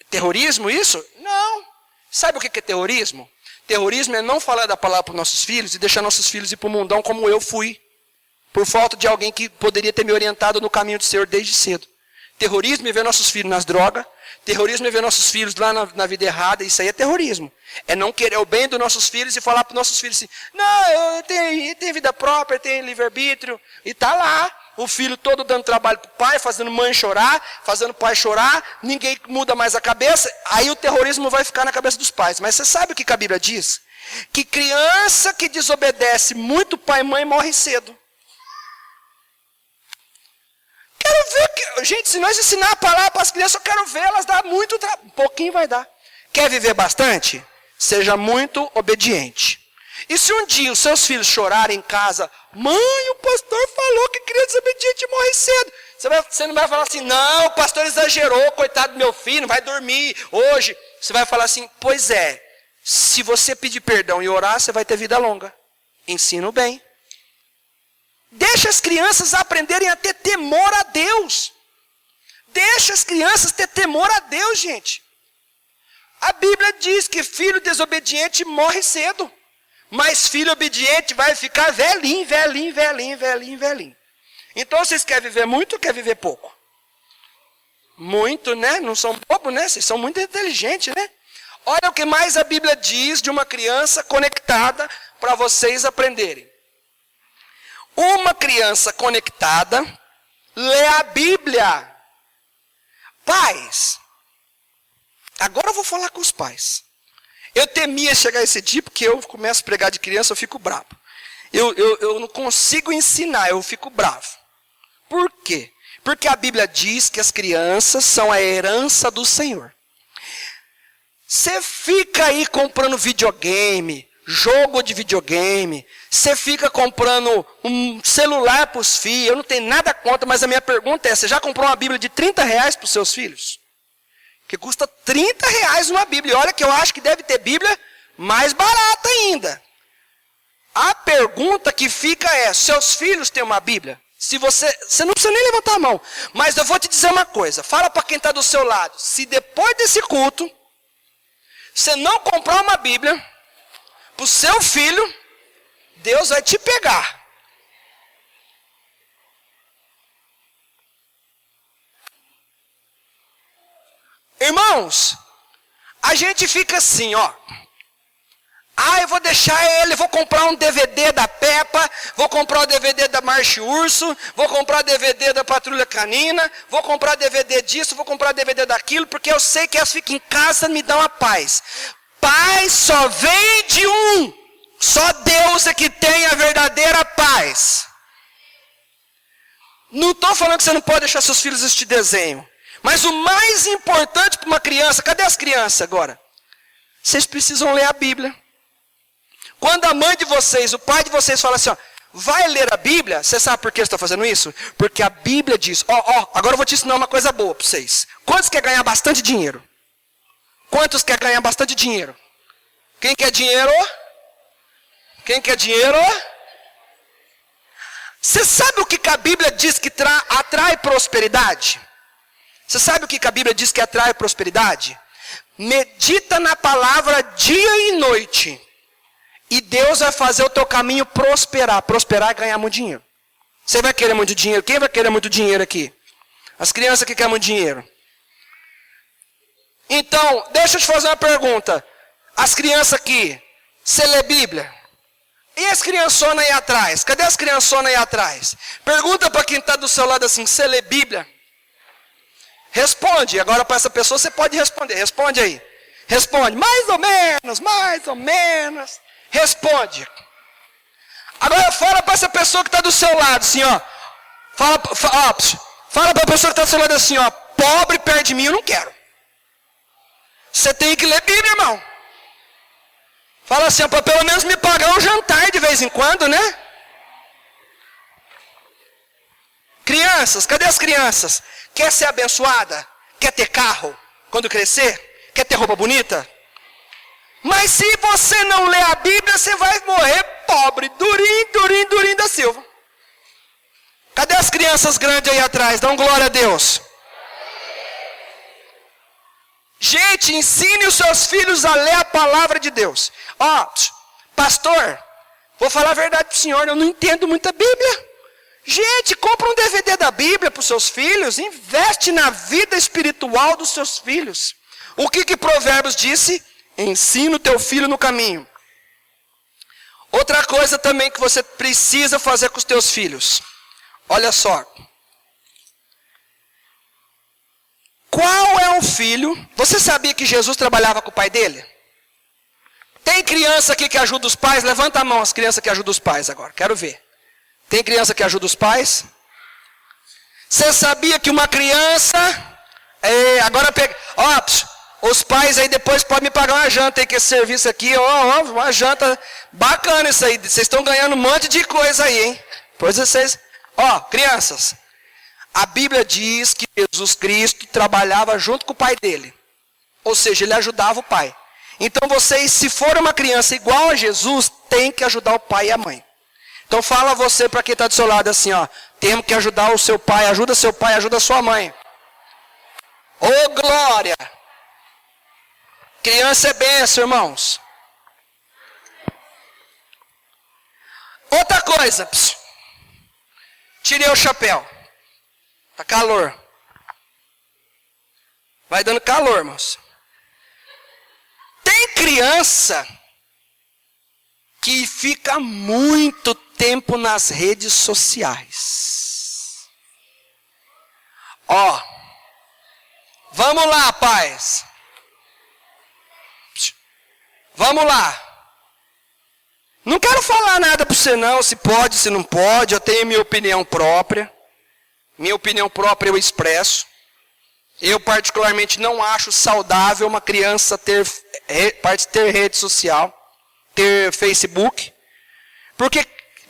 Terrorismo isso? Não. Sabe o que é terrorismo? Terrorismo é não falar da palavra para os nossos filhos e deixar nossos filhos ir para o mundão como eu fui. Por falta de alguém que poderia ter me orientado no caminho do Senhor desde cedo. Terrorismo é ver nossos filhos nas drogas. Terrorismo é ver nossos filhos lá na vida errada. Isso aí é terrorismo. É não querer o bem dos nossos filhos e falar para os nossos filhos assim, não, eu tenho vida própria, eu tenho livre-arbítrio. E está lá, o filho todo dando trabalho para o pai, fazendo mãe chorar, fazendo o pai chorar, ninguém muda mais a cabeça, aí o terrorismo vai ficar na cabeça dos pais. Mas você sabe o que a Bíblia diz? Que criança que desobedece muito pai e mãe morre cedo. Quero ver, gente, se nós ensinar a palavra para as crianças, eu quero ver elas dar muito trabalho. Um pouquinho vai dar. Quer viver bastante? Seja muito obediente. E se um dia os seus filhos chorarem em casa, mãe, o pastor falou que criança desobediente morre cedo. Você não vai falar assim, não, o pastor exagerou, coitado do meu filho, não vai dormir hoje. Você vai falar assim, pois é, se você pedir perdão e orar, você vai ter vida longa. Ensina o bem. Deixa as crianças aprenderem a ter temor a Deus. Deixa as crianças ter temor a Deus, gente. A Bíblia diz que filho desobediente morre cedo. Mas filho obediente vai ficar velhinho, velhinho, velhinho, velhinho, velhinho. Então vocês querem viver muito ou querem viver pouco? Muito, né? Não são bobos, né? Vocês são muito inteligentes, né? Olha o que mais a Bíblia diz de uma criança conectada para vocês aprenderem. Uma criança conectada lê a Bíblia. Pais, agora eu vou falar com os pais. Eu temia chegar esse dia, porque eu começo a pregar de criança, eu fico bravo. Eu não consigo ensinar, eu fico bravo. Por quê? Porque a Bíblia diz que as crianças são a herança do Senhor. Você fica aí comprando videogame, jogo de videogame, você fica comprando um celular para os filhos, eu não tenho nada contra, mas a minha pergunta é, você já comprou uma Bíblia de R$30 para os seus filhos? Que custa R$30 uma Bíblia. Olha que eu acho que deve ter Bíblia mais barata ainda. A pergunta que fica é, seus filhos têm uma Bíblia? Se você não precisa nem levantar a mão, mas eu vou te dizer uma coisa, fala para quem está do seu lado, se depois desse culto, você não comprar uma Bíblia para o seu filho, Deus vai te pegar. Irmãos, a gente fica assim, ó. Eu vou deixar ele, vou comprar um DVD da Peppa, vou comprar o DVD da Marcha Urso, vou comprar DVD da Patrulha Canina, vou comprar DVD disso, vou comprar DVD daquilo, porque eu sei que elas ficam em casa e me dão a paz. Paz só vem de um. Só Deus é que tem a verdadeira paz. Não estou falando que você não pode deixar seus filhos assistir desenho. Mas o mais importante para uma criança, cadê as crianças agora? Vocês precisam ler a Bíblia. Quando a mãe de vocês, o pai de vocês fala assim, ó, vai ler a Bíblia, você sabe por que eu estou fazendo isso? Porque a Bíblia diz, agora eu vou te ensinar uma coisa boa para vocês. Quantos quer ganhar bastante dinheiro? Quantos quer ganhar bastante dinheiro? Quem quer dinheiro? Quem quer dinheiro? Você sabe o que a Bíblia diz que atrai prosperidade? Você sabe o que a Bíblia diz que atrai prosperidade? Medita na palavra dia e noite. E Deus vai fazer o teu caminho prosperar. Prosperar é ganhar muito dinheiro. Você vai querer muito dinheiro? Quem vai querer muito dinheiro aqui? As crianças que querem muito dinheiro. Então, deixa eu te fazer uma pergunta. As crianças aqui, você lê Bíblia? E as criançonas aí atrás? Cadê as criançonas aí atrás? Pergunta para quem está do seu lado assim, você lê Bíblia? Responde. Agora para essa pessoa você pode responder. Responde aí. Responde. Mais ou menos, mais ou menos. Responde. Agora fala para essa pessoa que está do seu lado assim, ó. Fala para a pessoa que está do seu lado assim, ó. Pobre perto de mim, eu não quero. Você tem que ler Bíblia, irmão. Fala assim, para pelo menos me pagar um jantar de vez em quando, né? Crianças, cadê as crianças? Quer ser abençoada? Quer ter carro quando crescer? Quer ter roupa bonita? Mas se você não ler a Bíblia, você vai morrer pobre, durinho da Silva. Cadê as crianças grandes aí atrás? Dão glória a Deus. Gente, ensine os seus filhos a ler a palavra de Deus. Pastor, vou falar a verdade para o senhor, eu não entendo muito a Bíblia. Gente, compra um DVD da Bíblia para os seus filhos, investe na vida espiritual dos seus filhos. O que Provérbios disse? Ensina o teu filho no caminho. Outra coisa também que você precisa fazer com os teus filhos. Olha só. Qual é um filho? Você sabia que Jesus trabalhava com o pai dele? Tem criança aqui que ajuda os pais? Levanta a mão as crianças que ajudam os pais agora. Quero ver. Tem criança que ajuda os pais? Você sabia que uma criança... agora pega... os pais aí depois podem me pagar uma janta aí, que esse serviço aqui, uma janta bacana isso aí. Vocês estão ganhando um monte de coisa aí, hein? Pois vocês... crianças... A Bíblia diz que Jesus Cristo trabalhava junto com o pai dele. Ou seja, ele ajudava o pai. Então vocês, se for uma criança igual a Jesus, tem que ajudar o pai e a mãe. Então fala você para quem está do seu lado assim, temos que ajudar o seu pai, ajuda a sua mãe. Ô glória! Criança é bênção, irmãos. Outra coisa, tirei o chapéu. Tá calor. Vai dando calor, irmãos. Tem criança que fica muito tempo nas redes sociais. Vamos lá, pais. Vamos lá. Não quero falar nada para você não, se pode, se não pode. Eu tenho minha opinião própria. Minha opinião própria eu expresso. Eu particularmente não acho saudável uma criança ter rede social, ter Facebook.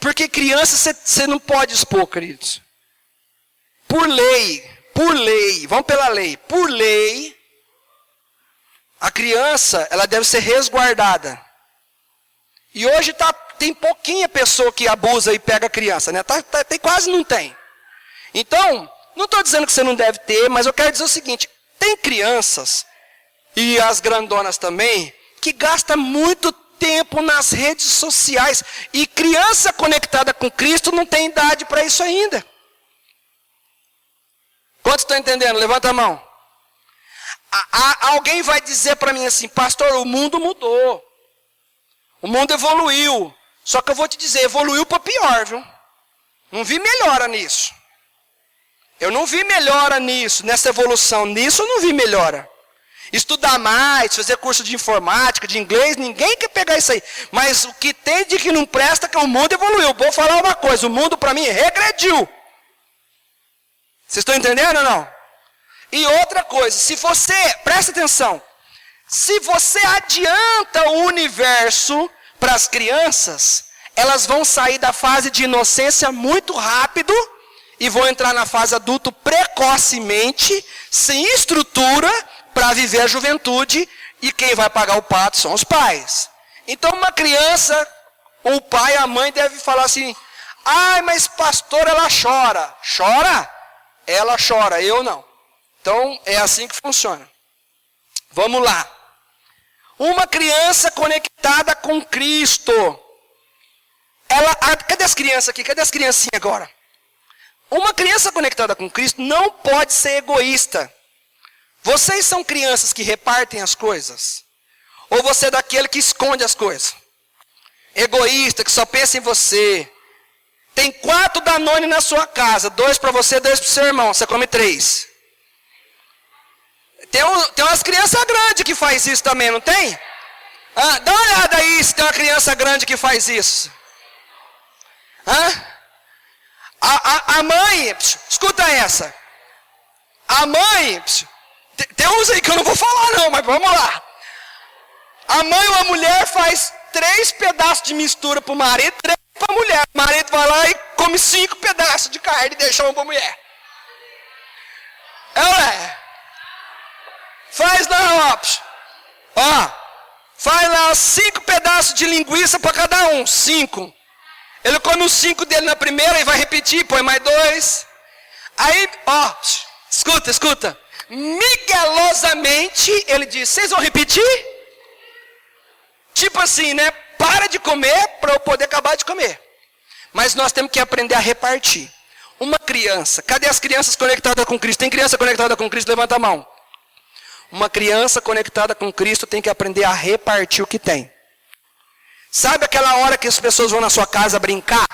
Porque criança você não pode expor, queridos. Por lei, vamos pela lei. Por lei, a criança ela deve ser resguardada. E hoje tem pouquinha pessoa que abusa e pega a criança, né? Tem quase não tem. Então, não estou dizendo que você não deve ter, mas eu quero dizer o seguinte, tem crianças, e as grandonas também, que gastam muito tempo nas redes sociais, e criança conectada com Cristo não tem idade para isso ainda. Quantos estão entendendo? Levanta a mão. Alguém vai dizer para mim assim, pastor, o mundo mudou. O mundo evoluiu. Só que eu vou te dizer, evoluiu para pior, viu? Não vi melhora nisso. Eu não vi melhora nisso, nessa evolução. Nisso eu não vi melhora. Estudar mais, fazer curso de informática, de inglês, ninguém quer pegar isso aí. Mas o que tem de que não presta é que o mundo evoluiu. Vou falar uma coisa, o mundo para mim regrediu. Vocês estão entendendo ou não? E outra coisa, se você, presta atenção, se você adianta o universo para as crianças, elas vão sair da fase de inocência muito rápido e vão entrar na fase adulto precocemente, sem estrutura para viver a juventude, e quem vai pagar o pato são os pais. Então uma criança, o pai, a mãe deve falar assim, ai, mas pastor, ela chora. Chora? Ela chora, eu não. Então é assim que funciona. Vamos lá. Uma criança conectada com Cristo. Cadê as crianças aqui? Cadê as criancinhas agora? Uma criança conectada com Cristo não pode ser egoísta. Vocês são crianças que repartem as coisas? Ou você é daquele que esconde as coisas? Egoísta, que só pensa em você. Tem 4 Danone na sua casa. 2 para você, 2 para o seu irmão. Você come 3. Tem umas crianças grandes que faz isso também, não tem? Dá uma olhada aí se tem uma criança grande que faz isso. A mãe, escuta essa. A mãe, tem uns aí que eu não vou falar não, mas vamos lá. A mãe ou a mulher faz 3 pedaços de mistura para o marido, 3 para a mulher. O marido vai lá e come 5 pedaços de carne e deixa um para a mulher. Faz lá, faz lá 5 pedaços de linguiça para cada um, 5. Ele come os 5 dele na primeira e vai repetir, põe mais 2. Aí, escuta. Miguelosamente, ele diz, vocês vão repetir? Tipo assim, né? Para de comer para eu poder acabar de comer. Mas nós temos que aprender a repartir. Uma criança, cadê as crianças conectadas com Cristo? Tem criança conectada com Cristo? Levanta a mão. Uma criança conectada com Cristo tem que aprender a repartir o que tem. Sabe aquela hora que as pessoas vão na sua casa brincar?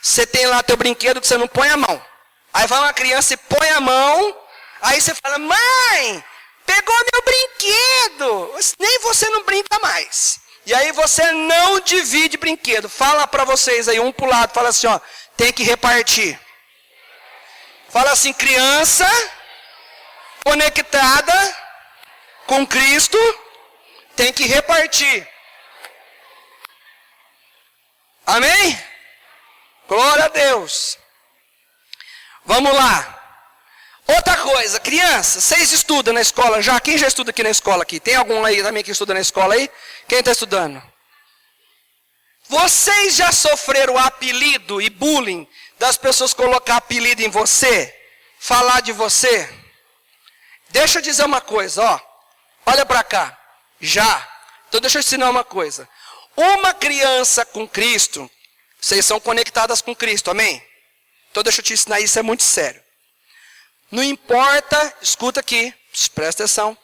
Você tem lá teu brinquedo que você não põe a mão. Aí vai uma criança e põe a mão. Aí você fala, mãe, pegou meu brinquedo. Nem você não brinca mais. E aí você não divide brinquedo. Fala para vocês aí, um pro lado. Fala assim, tem que repartir. Fala assim, criança conectada com Cristo tem que repartir. Amém? Glória a Deus. Vamos lá. Outra coisa, criança, vocês estudam na escola já? Quem já estuda aqui na escola aqui? Tem algum aí também que estuda na escola aí? Quem está estudando? Vocês já sofreram apelido e bullying das pessoas colocar apelido em você? Falar de você? Deixa eu dizer uma coisa, olha para cá. Já. Então deixa eu ensinar uma coisa. Uma criança com Cristo, vocês são conectadas com Cristo, amém? Então deixa eu te ensinar, isso é muito sério. Não importa, escuta aqui, presta atenção.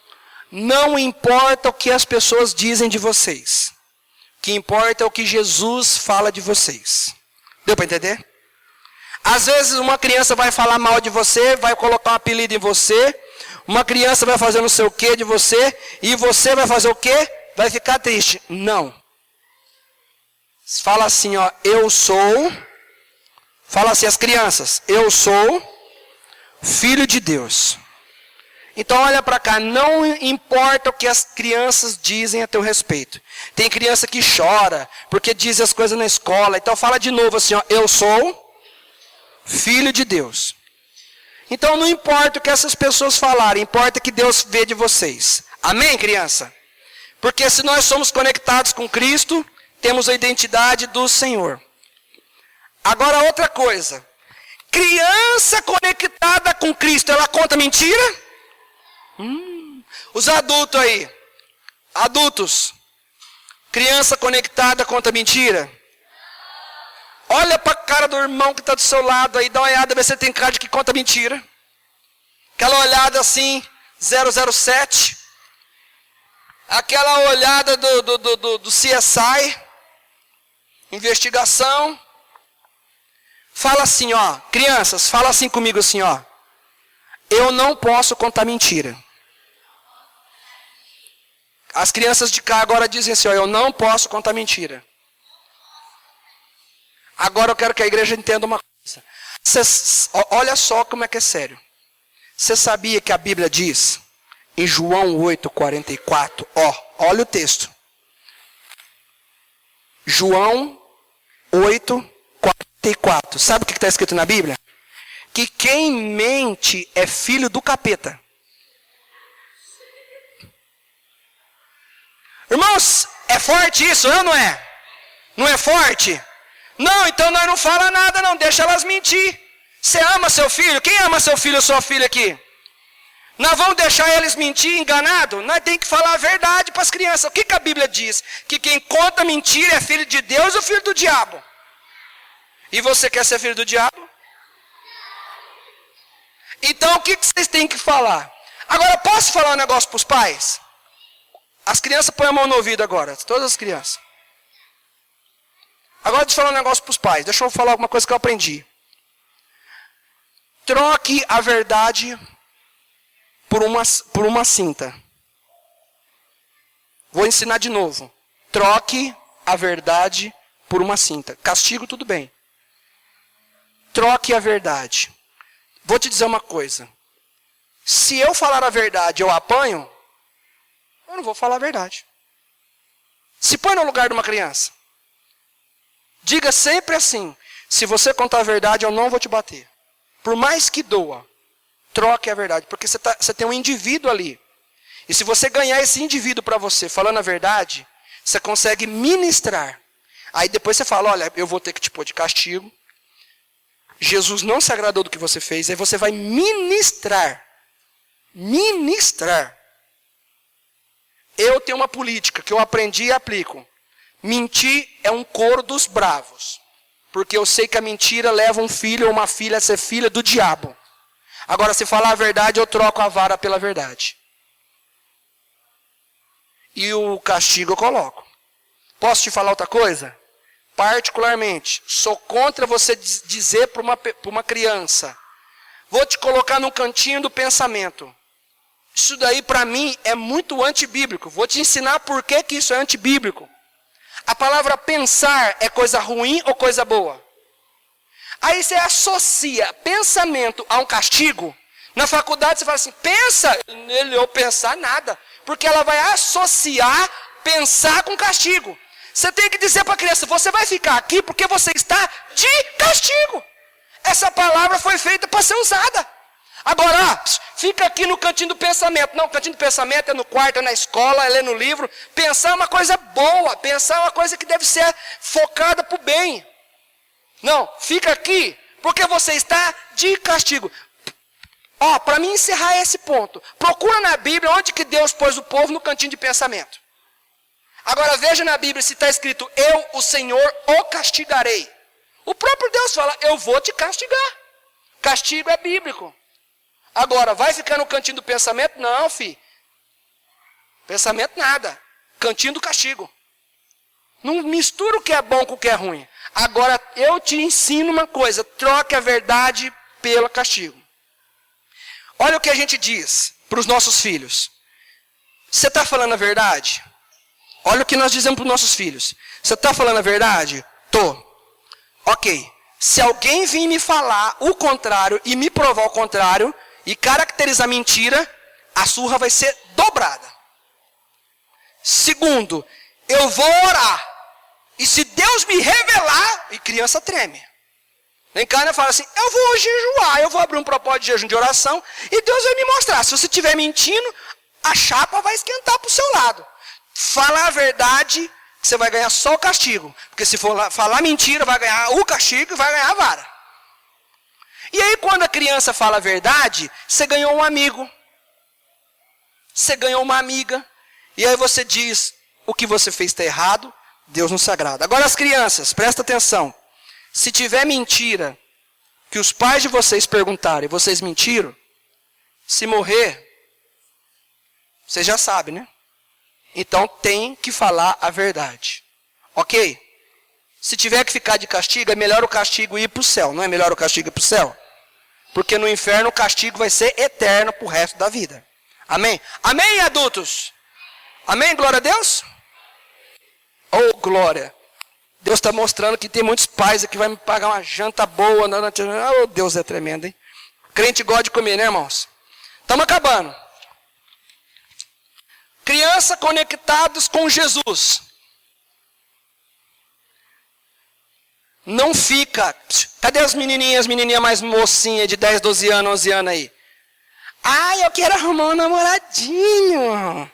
Não importa o que as pessoas dizem de vocês. O que importa é o que Jesus fala de vocês. Deu para entender? Às vezes uma criança vai falar mal de você, vai colocar um apelido em você. Uma criança vai fazer não sei o que de você. E você vai fazer o quê? Vai ficar triste. Não. Fala assim, eu sou. Fala assim as crianças. Eu sou filho de Deus. Então olha para cá, não importa o que as crianças dizem a teu respeito. Tem criança que chora porque diz as coisas na escola. Então fala de novo assim, eu sou filho de Deus. Então não importa o que essas pessoas falarem, importa que Deus vê de vocês. Amém, criança? Porque se nós somos conectados com Cristo, temos a identidade do Senhor. Agora outra coisa. Criança conectada com Cristo, ela conta mentira? Os adultos aí. Adultos. Criança conectada conta mentira? Olha para a cara do irmão que está do seu lado aí. Dá uma olhada, vê se tem cara de que conta mentira. Aquela olhada assim, 007, aquela olhada do CSI, investigação, fala assim, ó, crianças, fala assim comigo assim, ó, eu não posso contar mentira. As crianças de cá agora dizem assim, ó, eu não posso contar mentira. Agora eu quero que a igreja entenda uma coisa. Olha só como é que é sério. Você sabia que a Bíblia diz, em João 8:44, olha o texto. João 8:44. Sabe o que está escrito na Bíblia? Que quem mente é filho do capeta. Irmãos, é forte isso, ou não é? Não é forte? Não, então nós não fala nada não, deixa elas mentir. Você ama seu filho? Quem ama seu filho ou sua filha aqui? Nós vamos deixar eles mentir, enganado? Nós temos que falar a verdade para as crianças. O que a Bíblia diz? Que quem conta mentira é filho de Deus ou filho do diabo? E você quer ser filho do diabo? Então o que vocês têm que falar? Agora, posso falar um negócio para os pais? As crianças põem a mão no ouvido agora, todas as crianças. Agora deixa eu falar um negócio para os pais. Deixa eu falar alguma coisa que eu aprendi. Troque a verdade por uma cinta. Vou ensinar de novo. Troque a verdade por uma cinta. Castigo, tudo bem. Troque a verdade. Vou te dizer uma coisa. Se eu falar a verdade eu apanho, eu não vou falar a verdade. Se põe no lugar de uma criança. Diga sempre assim, se você contar a verdade eu não vou te bater. Por mais que doa, troque a verdade. Porque você tem um indivíduo ali. E se você ganhar esse indivíduo para você falando a verdade, você consegue ministrar. Aí depois você fala, olha, eu vou ter que te pôr de castigo. Jesus não se agradou do que você fez. Aí você vai ministrar. Ministrar. Eu tenho uma política que eu aprendi e aplico. Mentir é um coro dos bravos. Porque eu sei que a mentira leva um filho ou uma filha a ser filha do diabo. Agora, se falar a verdade, eu troco a vara pela verdade. E o castigo eu coloco. Posso te falar outra coisa? Particularmente, sou contra você dizer para uma criança, vou te colocar num cantinho do pensamento. Isso daí para mim é muito antibíblico. Vou te ensinar por que isso é antibíblico. A palavra pensar é coisa ruim ou coisa boa? Aí você associa pensamento a um castigo. Na faculdade você fala assim, pensa, ele ou pensar nada. Porque ela vai associar pensar com castigo. Você tem que dizer para a criança, você vai ficar aqui porque você está de castigo. Essa palavra foi feita para ser usada. Agora, fica aqui no cantinho do pensamento. Não, o cantinho do pensamento é no quarto, é na escola, é ler no livro. Pensar é uma coisa boa, pensar é uma coisa que deve ser focada para o bem. Não, fica aqui porque você está de castigo. Para mim encerrar esse ponto, procura na Bíblia onde que Deus pôs o povo no cantinho de pensamento. Agora veja na Bíblia se está escrito, eu, o Senhor, o castigarei. O próprio Deus fala, eu vou te castigar. Castigo é bíblico. Agora, vai ficar no cantinho do pensamento? Não, filho. Pensamento nada. Cantinho do castigo. Não mistura o que é bom com o que é ruim. Agora, eu te ensino uma coisa. Troque a verdade pelo castigo. Olha o que a gente diz para os nossos filhos. Você está falando a verdade? Olha o que nós dizemos para os nossos filhos. Você está falando a verdade? Tô. Ok. Se alguém vir me falar o contrário e me provar o contrário e caracterizar mentira, a surra vai ser dobrada. Segundo, eu vou orar. E se Deus me revelar, e criança treme. Vem cá, né? Fala assim, eu vou jejuar, eu vou abrir um propósito de jejum de oração e Deus vai me mostrar. Se você estiver mentindo, a chapa vai esquentar para o seu lado. Fala a verdade, que você vai ganhar só o castigo. Porque se for falar mentira, vai ganhar o castigo e vai ganhar a vara. E aí quando a criança fala a verdade, você ganhou um amigo. Você ganhou uma amiga. E aí você diz, o que você fez está errado, Deus não se agrada. Agora as crianças, presta atenção. Se tiver mentira, que os pais de vocês perguntarem, vocês mentiram? Se morrer, Você já sabe, né? Então tem que falar a verdade. Ok? Se tiver que ficar de castigo, é melhor o castigo ir para o céu. Não é melhor o castigo ir para o céu? Porque no inferno o castigo vai ser eterno para o resto da vida. Amém? Amém, adultos? Amém? Glória a Deus? Oh, glória. Deus está mostrando que tem muitos pais aqui que vai me pagar uma janta boa. Oh, Deus é tremendo, hein? Crente gosta de comer, né, irmãos? Estamos acabando. Crianças conectados com Jesus. Não fica. Cadê as menininhas mais mocinhas de 10, 12 anos, 11 anos aí? Ai, eu quero arrumar um namoradinho.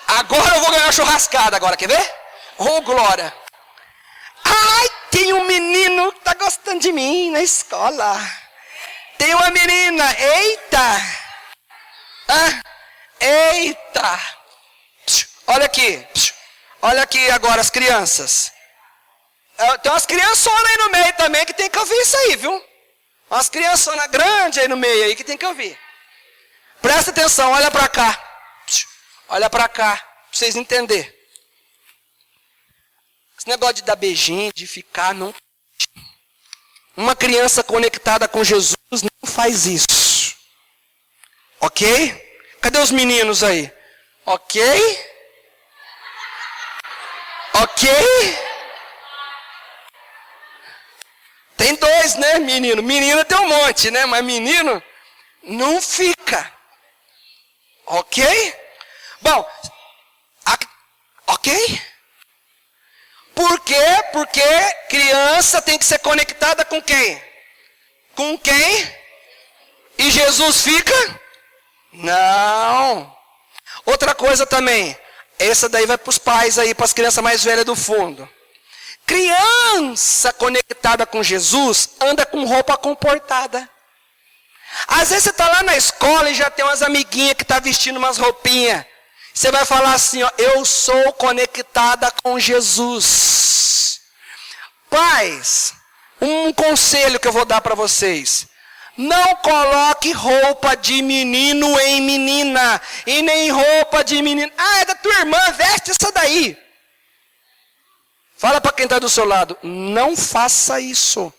Agora eu vou ganhar uma churrascada agora, quer ver? Oh, glória. Ai, tem um menino que está gostando de mim na escola. Tem uma menina, eita. Ah, eita. Olha aqui. Olha aqui agora as crianças. Tem umas criançonas aí no meio também que tem que ouvir isso aí, viu? Umas criançonas grandes aí no meio aí que tem que ouvir. Presta atenção, olha para cá. Olha para cá, para vocês entenderem. Esse negócio de dar beijinho, de ficar, não. Uma criança conectada com Jesus não faz isso. Ok? Cadê os meninos aí? Ok? Ok? Tem dois, né, menino? Menina tem um monte, né? Mas menino não fica. Ok? Bom, ok? Por quê? Porque criança tem que ser conectada com quem? Com quem? E Jesus fica? Não. Outra coisa também. Essa daí vai para os pais aí, para as crianças mais velhas do fundo. Criança conectada com Jesus anda com roupa comportada. Às vezes você está lá na escola e já tem umas amiguinhas que estão vestindo umas roupinhas. Você vai falar assim, ó, eu sou conectada com Jesus. Pais, um conselho que eu vou dar para vocês. Não coloque roupa de menino em menina. E nem roupa de menina. Ah, é da tua irmã, veste essa daí. Fala para quem está do seu lado, não faça isso.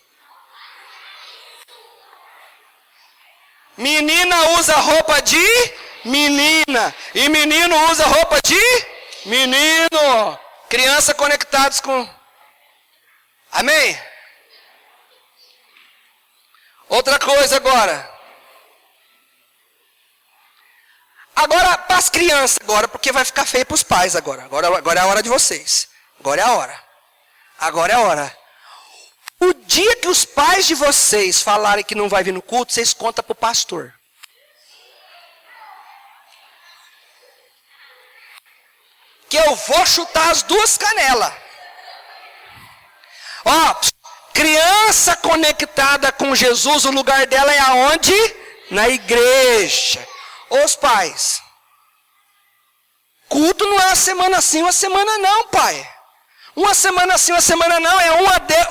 Menina usa roupa de menina. E menino usa roupa de menino. Criança conectados com... Amém? Outra coisa agora. Agora para as crianças agora, porque vai ficar feio para os pais agora. Agora é a hora de vocês. Agora é a hora. Agora é a hora. O dia que os pais de vocês falarem que não vai vir no culto, vocês contam para o pastor. Que eu vou chutar as duas canelas. Ó, criança conectada com Jesus, o lugar dela é aonde? Na igreja. Os pais. Culto não é uma semana sim, uma semana não, pai. Uma semana sim, uma semana não, é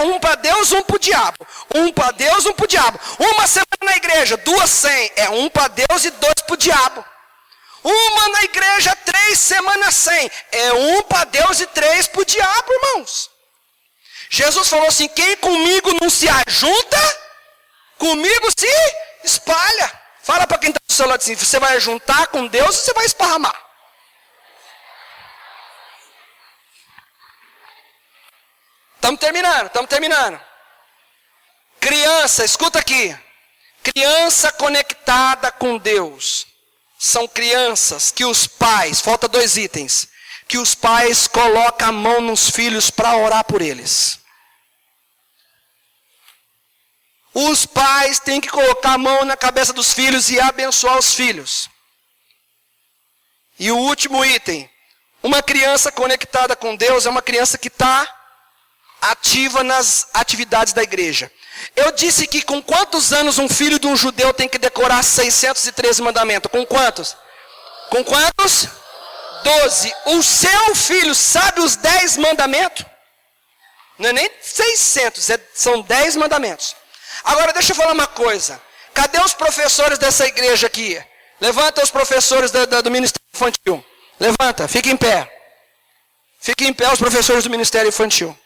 um para Deus, um para o diabo. Um para Deus, um para o diabo. Uma semana na igreja, 2 sem, é um para Deus e 2 para o diabo. Uma na igreja, 3 semanas sem, é um para Deus e 3 para o diabo, irmãos. Jesus falou assim, quem comigo não se ajunta, comigo se espalha. Fala para quem está do seu lado assim, você vai juntar com Deus ou você vai esparramar? Estamos terminando. Criança, escuta aqui. Criança conectada com Deus. São crianças que os pais, falta 2 itens. Que os pais colocam a mão nos filhos para orar por eles. Os pais têm que colocar a mão na cabeça dos filhos e abençoar os filhos. E o último item. Uma criança conectada com Deus é uma criança que está ativa nas atividades da igreja. Eu disse que com quantos anos um filho de um judeu tem que decorar 613 mandamentos? Com quantos? Com quantos? 12. O seu filho sabe os 10 mandamentos? Não é nem 600, são 10 mandamentos. Agora deixa eu falar uma coisa. Cadê os professores dessa igreja aqui? Levanta os professores do Ministério Infantil. Levanta, fica em pé. Fiquem em pé os professores do Ministério Infantil.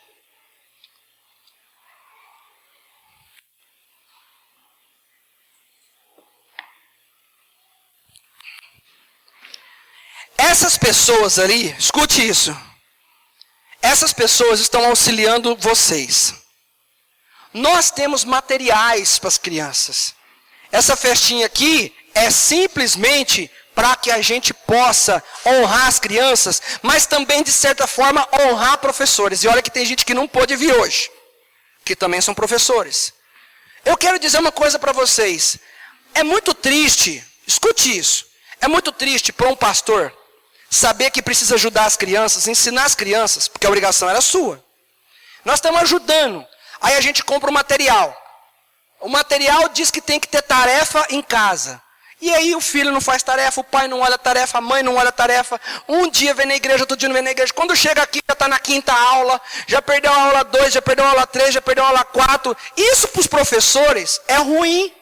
Essas pessoas ali, escute isso. Essas pessoas estão auxiliando vocês. Nós temos materiais para as crianças. Essa festinha aqui é simplesmente para que a gente possa honrar as crianças, mas também, de certa forma, honrar professores. E olha que tem gente que não pôde vir hoje, que também são professores. Eu quero dizer uma coisa para vocês. É muito triste, escute isso, é muito triste para um pastor saber que precisa ajudar as crianças, ensinar as crianças, porque a obrigação era sua. Nós estamos ajudando. Aí a gente compra o material. O material diz que tem que ter tarefa em casa. E aí o filho não faz tarefa, o pai não olha a tarefa, a mãe não olha a tarefa. Um dia vem na igreja, outro dia não vem na igreja. Quando chega aqui, já está na 5ª aula, já perdeu a aula 2, já perdeu a aula 3, já perdeu a aula 4. Isso para os professores é ruim.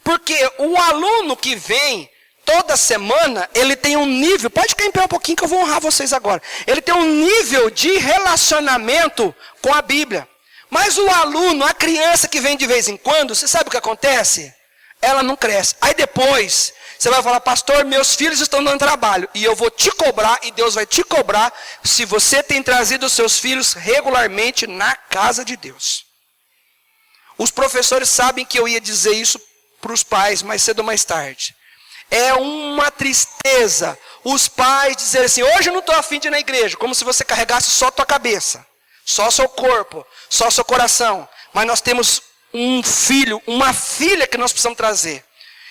Porque o aluno que vem toda semana, ele tem um nível, pode ficar em pé um pouquinho que eu vou honrar vocês agora. Ele tem um nível de relacionamento com a Bíblia. Mas o aluno, a criança que vem de vez em quando, você sabe o que acontece? Ela não cresce. Aí depois, você vai falar, pastor, meus filhos estão dando trabalho. E eu vou te cobrar, e Deus vai te cobrar, se você tem trazido os seus filhos regularmente na casa de Deus. Os professores sabem que eu ia dizer isso para os pais, mais cedo ou mais tarde. É uma tristeza os pais dizerem assim, hoje eu não estou afim de ir na igreja, como se você carregasse só a tua cabeça, só seu corpo, só seu coração. Mas nós temos um filho, uma filha que nós precisamos trazer.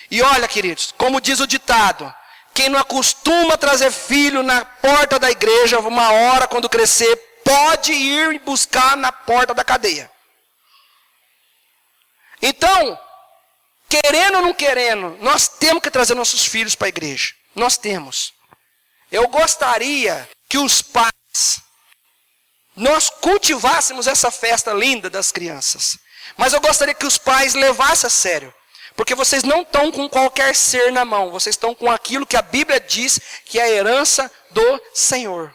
E olha, queridos, como diz o ditado, quem não acostuma trazer filho na porta da igreja, uma hora quando crescer, pode ir buscar na porta da cadeia. Então, querendo ou não querendo, nós temos que trazer nossos filhos para a igreja. Nós temos. Eu gostaria que os pais, nós cultivássemos essa festa linda das crianças. Mas eu gostaria que os pais levassem a sério. Porque vocês não estão com qualquer ser na mão. Vocês estão com aquilo que a Bíblia diz que é a herança do Senhor.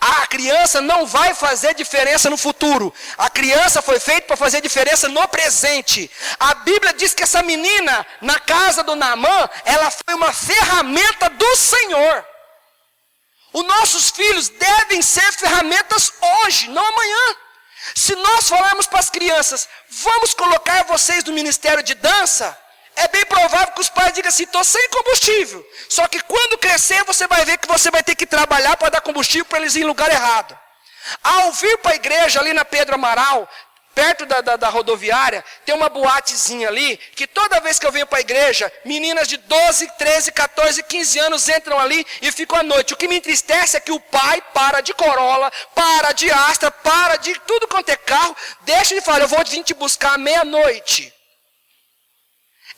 A criança não vai fazer diferença no futuro. A criança foi feita para fazer diferença no presente. A Bíblia diz que essa menina, na casa do Naamã, ela foi uma ferramenta do Senhor. Os nossos filhos devem ser ferramentas hoje, não amanhã. Se nós falarmos para as crianças, vamos colocar vocês no ministério de dança, é bem provável que os pais digam assim, estou sem combustível. Só que quando crescer, você vai ver que você vai ter que trabalhar para dar combustível para eles ir em lugar errado. Ao vir para a igreja ali na Pedro Amaral, perto da rodoviária, tem uma boatezinha ali, que toda vez que eu venho para a igreja, meninas de 12, 13, 14, 15 anos entram ali e ficam à noite. O que me entristece é que o pai para de Corolla, para de Astra, para de tudo quanto é carro, deixa de falar, eu vou vir te buscar à meia-noite.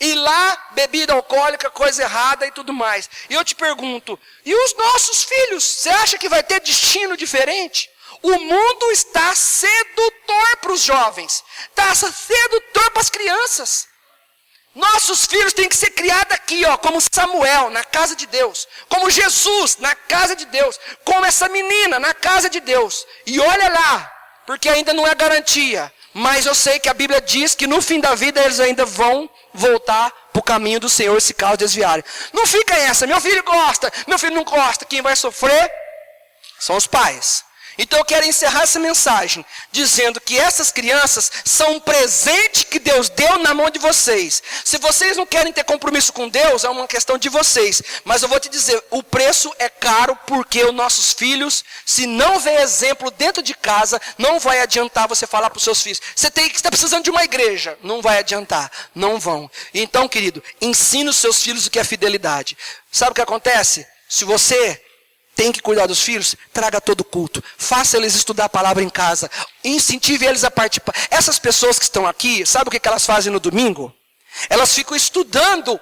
E lá, bebida alcoólica, coisa errada e tudo mais. E eu te pergunto, e os nossos filhos? Você acha que vai ter destino diferente? O mundo está sedutor para os jovens. Está sedutor para as crianças. Nossos filhos têm que ser criados aqui, ó, como Samuel, na casa de Deus. Como Jesus, na casa de Deus. Como essa menina, na casa de Deus. E olha lá, porque ainda não é garantia. Mas eu sei que a Bíblia diz que no fim da vida eles ainda vão voltar para o caminho do Senhor se caso desviarem. Não fica essa, meu filho gosta, meu filho não gosta. Quem vai sofrer são os pais. Então eu quero encerrar essa mensagem dizendo que essas crianças são um presente que Deus deu na mão de vocês. Se vocês não querem ter compromisso com Deus, é uma questão de vocês. Mas eu vou te dizer, o preço é caro porque os nossos filhos, se não vê exemplo dentro de casa, não vai adiantar você falar para os seus filhos. Você está precisando de uma igreja. Não vai adiantar, não vão. Então, querido, ensine os seus filhos o que é fidelidade. Sabe o que acontece? Se você tem que cuidar dos filhos, traga todo culto. Faça eles estudar a palavra em casa. Incentive eles a participar. Essas pessoas que estão aqui, sabe o que elas fazem no domingo? Elas ficam estudando.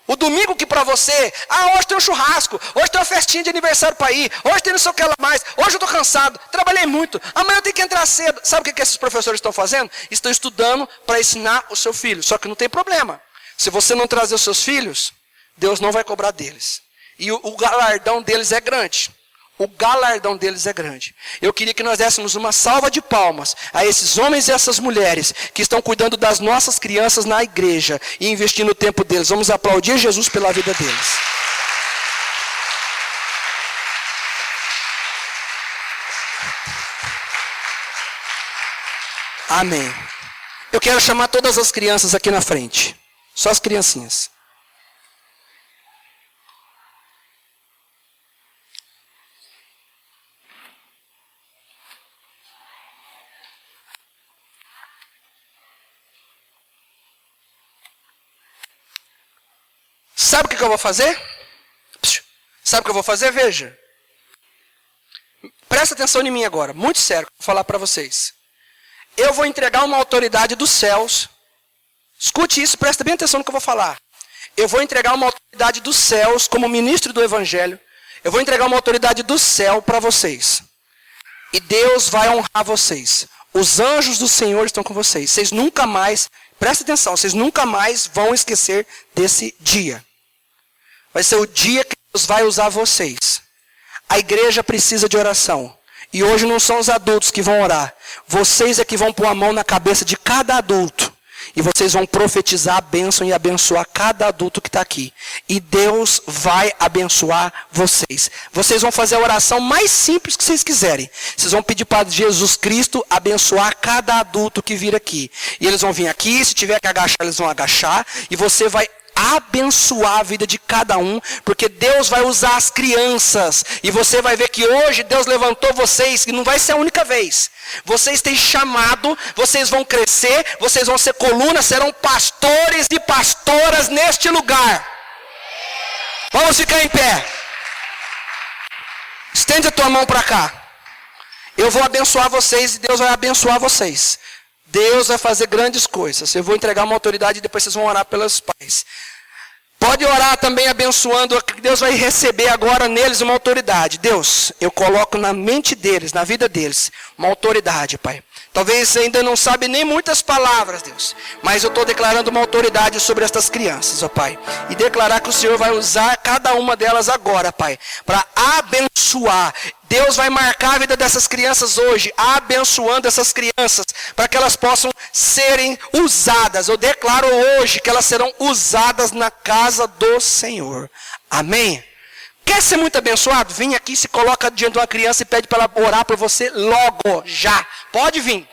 O domingo que para você, hoje tem um churrasco, hoje tem uma festinha de aniversário para ir, hoje tem não sei o que lá mais, hoje eu estou cansado, trabalhei muito, amanhã eu tenho que entrar cedo. Sabe o que esses professores estão fazendo? Estão estudando para ensinar o seu filho. Só que não tem problema. Se você não trazer os seus filhos, Deus não vai cobrar deles. E o galardão deles é grande. O galardão deles é grande. Eu queria que nós dessemos uma salva de palmas a esses homens e essas mulheres que estão cuidando das nossas crianças na igreja e investindo o tempo deles. Vamos aplaudir Jesus pela vida deles. Amém. Eu quero chamar todas as crianças aqui na frente. Só as criancinhas. Sabe o que eu vou fazer? Sabe o que eu vou fazer? Veja. Presta atenção em mim agora. Muito sério, vou falar para vocês. Eu vou entregar uma autoridade dos céus. Escute isso, presta bem atenção no que eu vou falar. Eu vou entregar uma autoridade dos céus como ministro do evangelho. Eu vou entregar uma autoridade do céu para vocês. E Deus vai honrar vocês. Os anjos do Senhor estão com vocês. Vocês nunca mais, presta atenção, vocês nunca mais vão esquecer desse dia. Vai ser o dia que Deus vai usar vocês. A igreja precisa de oração. E hoje não são os adultos que vão orar. Vocês é que vão pôr a mão na cabeça de cada adulto. E vocês vão profetizar a bênção e abençoar cada adulto que está aqui. E Deus vai abençoar vocês. Vocês vão fazer a oração mais simples que vocês quiserem. Vocês vão pedir para Jesus Cristo abençoar cada adulto que vir aqui. E eles vão vir aqui, se tiver que agachar, eles vão agachar. E você vai abençoar a vida de cada um, porque Deus vai usar as crianças, e você vai ver que hoje Deus levantou vocês, e não vai ser a única vez, vocês têm chamado, vocês vão crescer, vocês vão ser coluna, serão pastores e pastoras neste lugar. Vamos ficar em pé, estende a tua mão para cá, eu vou abençoar vocês, e Deus vai abençoar vocês. Deus vai fazer grandes coisas. Eu vou entregar uma autoridade e depois vocês vão orar pelos pais. Pode orar também abençoando, que Deus vai receber agora neles uma autoridade. Deus, eu coloco na mente deles, na vida deles, uma autoridade, Pai. Talvez você ainda não sabe nem muitas palavras, Deus. Mas eu estou declarando uma autoridade sobre estas crianças, ó Pai. E declarar que o Senhor vai usar cada uma delas agora, Pai, para abençoar. Deus vai marcar a vida dessas crianças hoje, abençoando essas crianças, para que elas possam serem usadas. Eu declaro hoje que elas serão usadas na casa do Senhor. Amém? Quer ser muito abençoado? Vem aqui, se coloca diante de uma criança e pede para ela orar por você logo, já. Pode vir.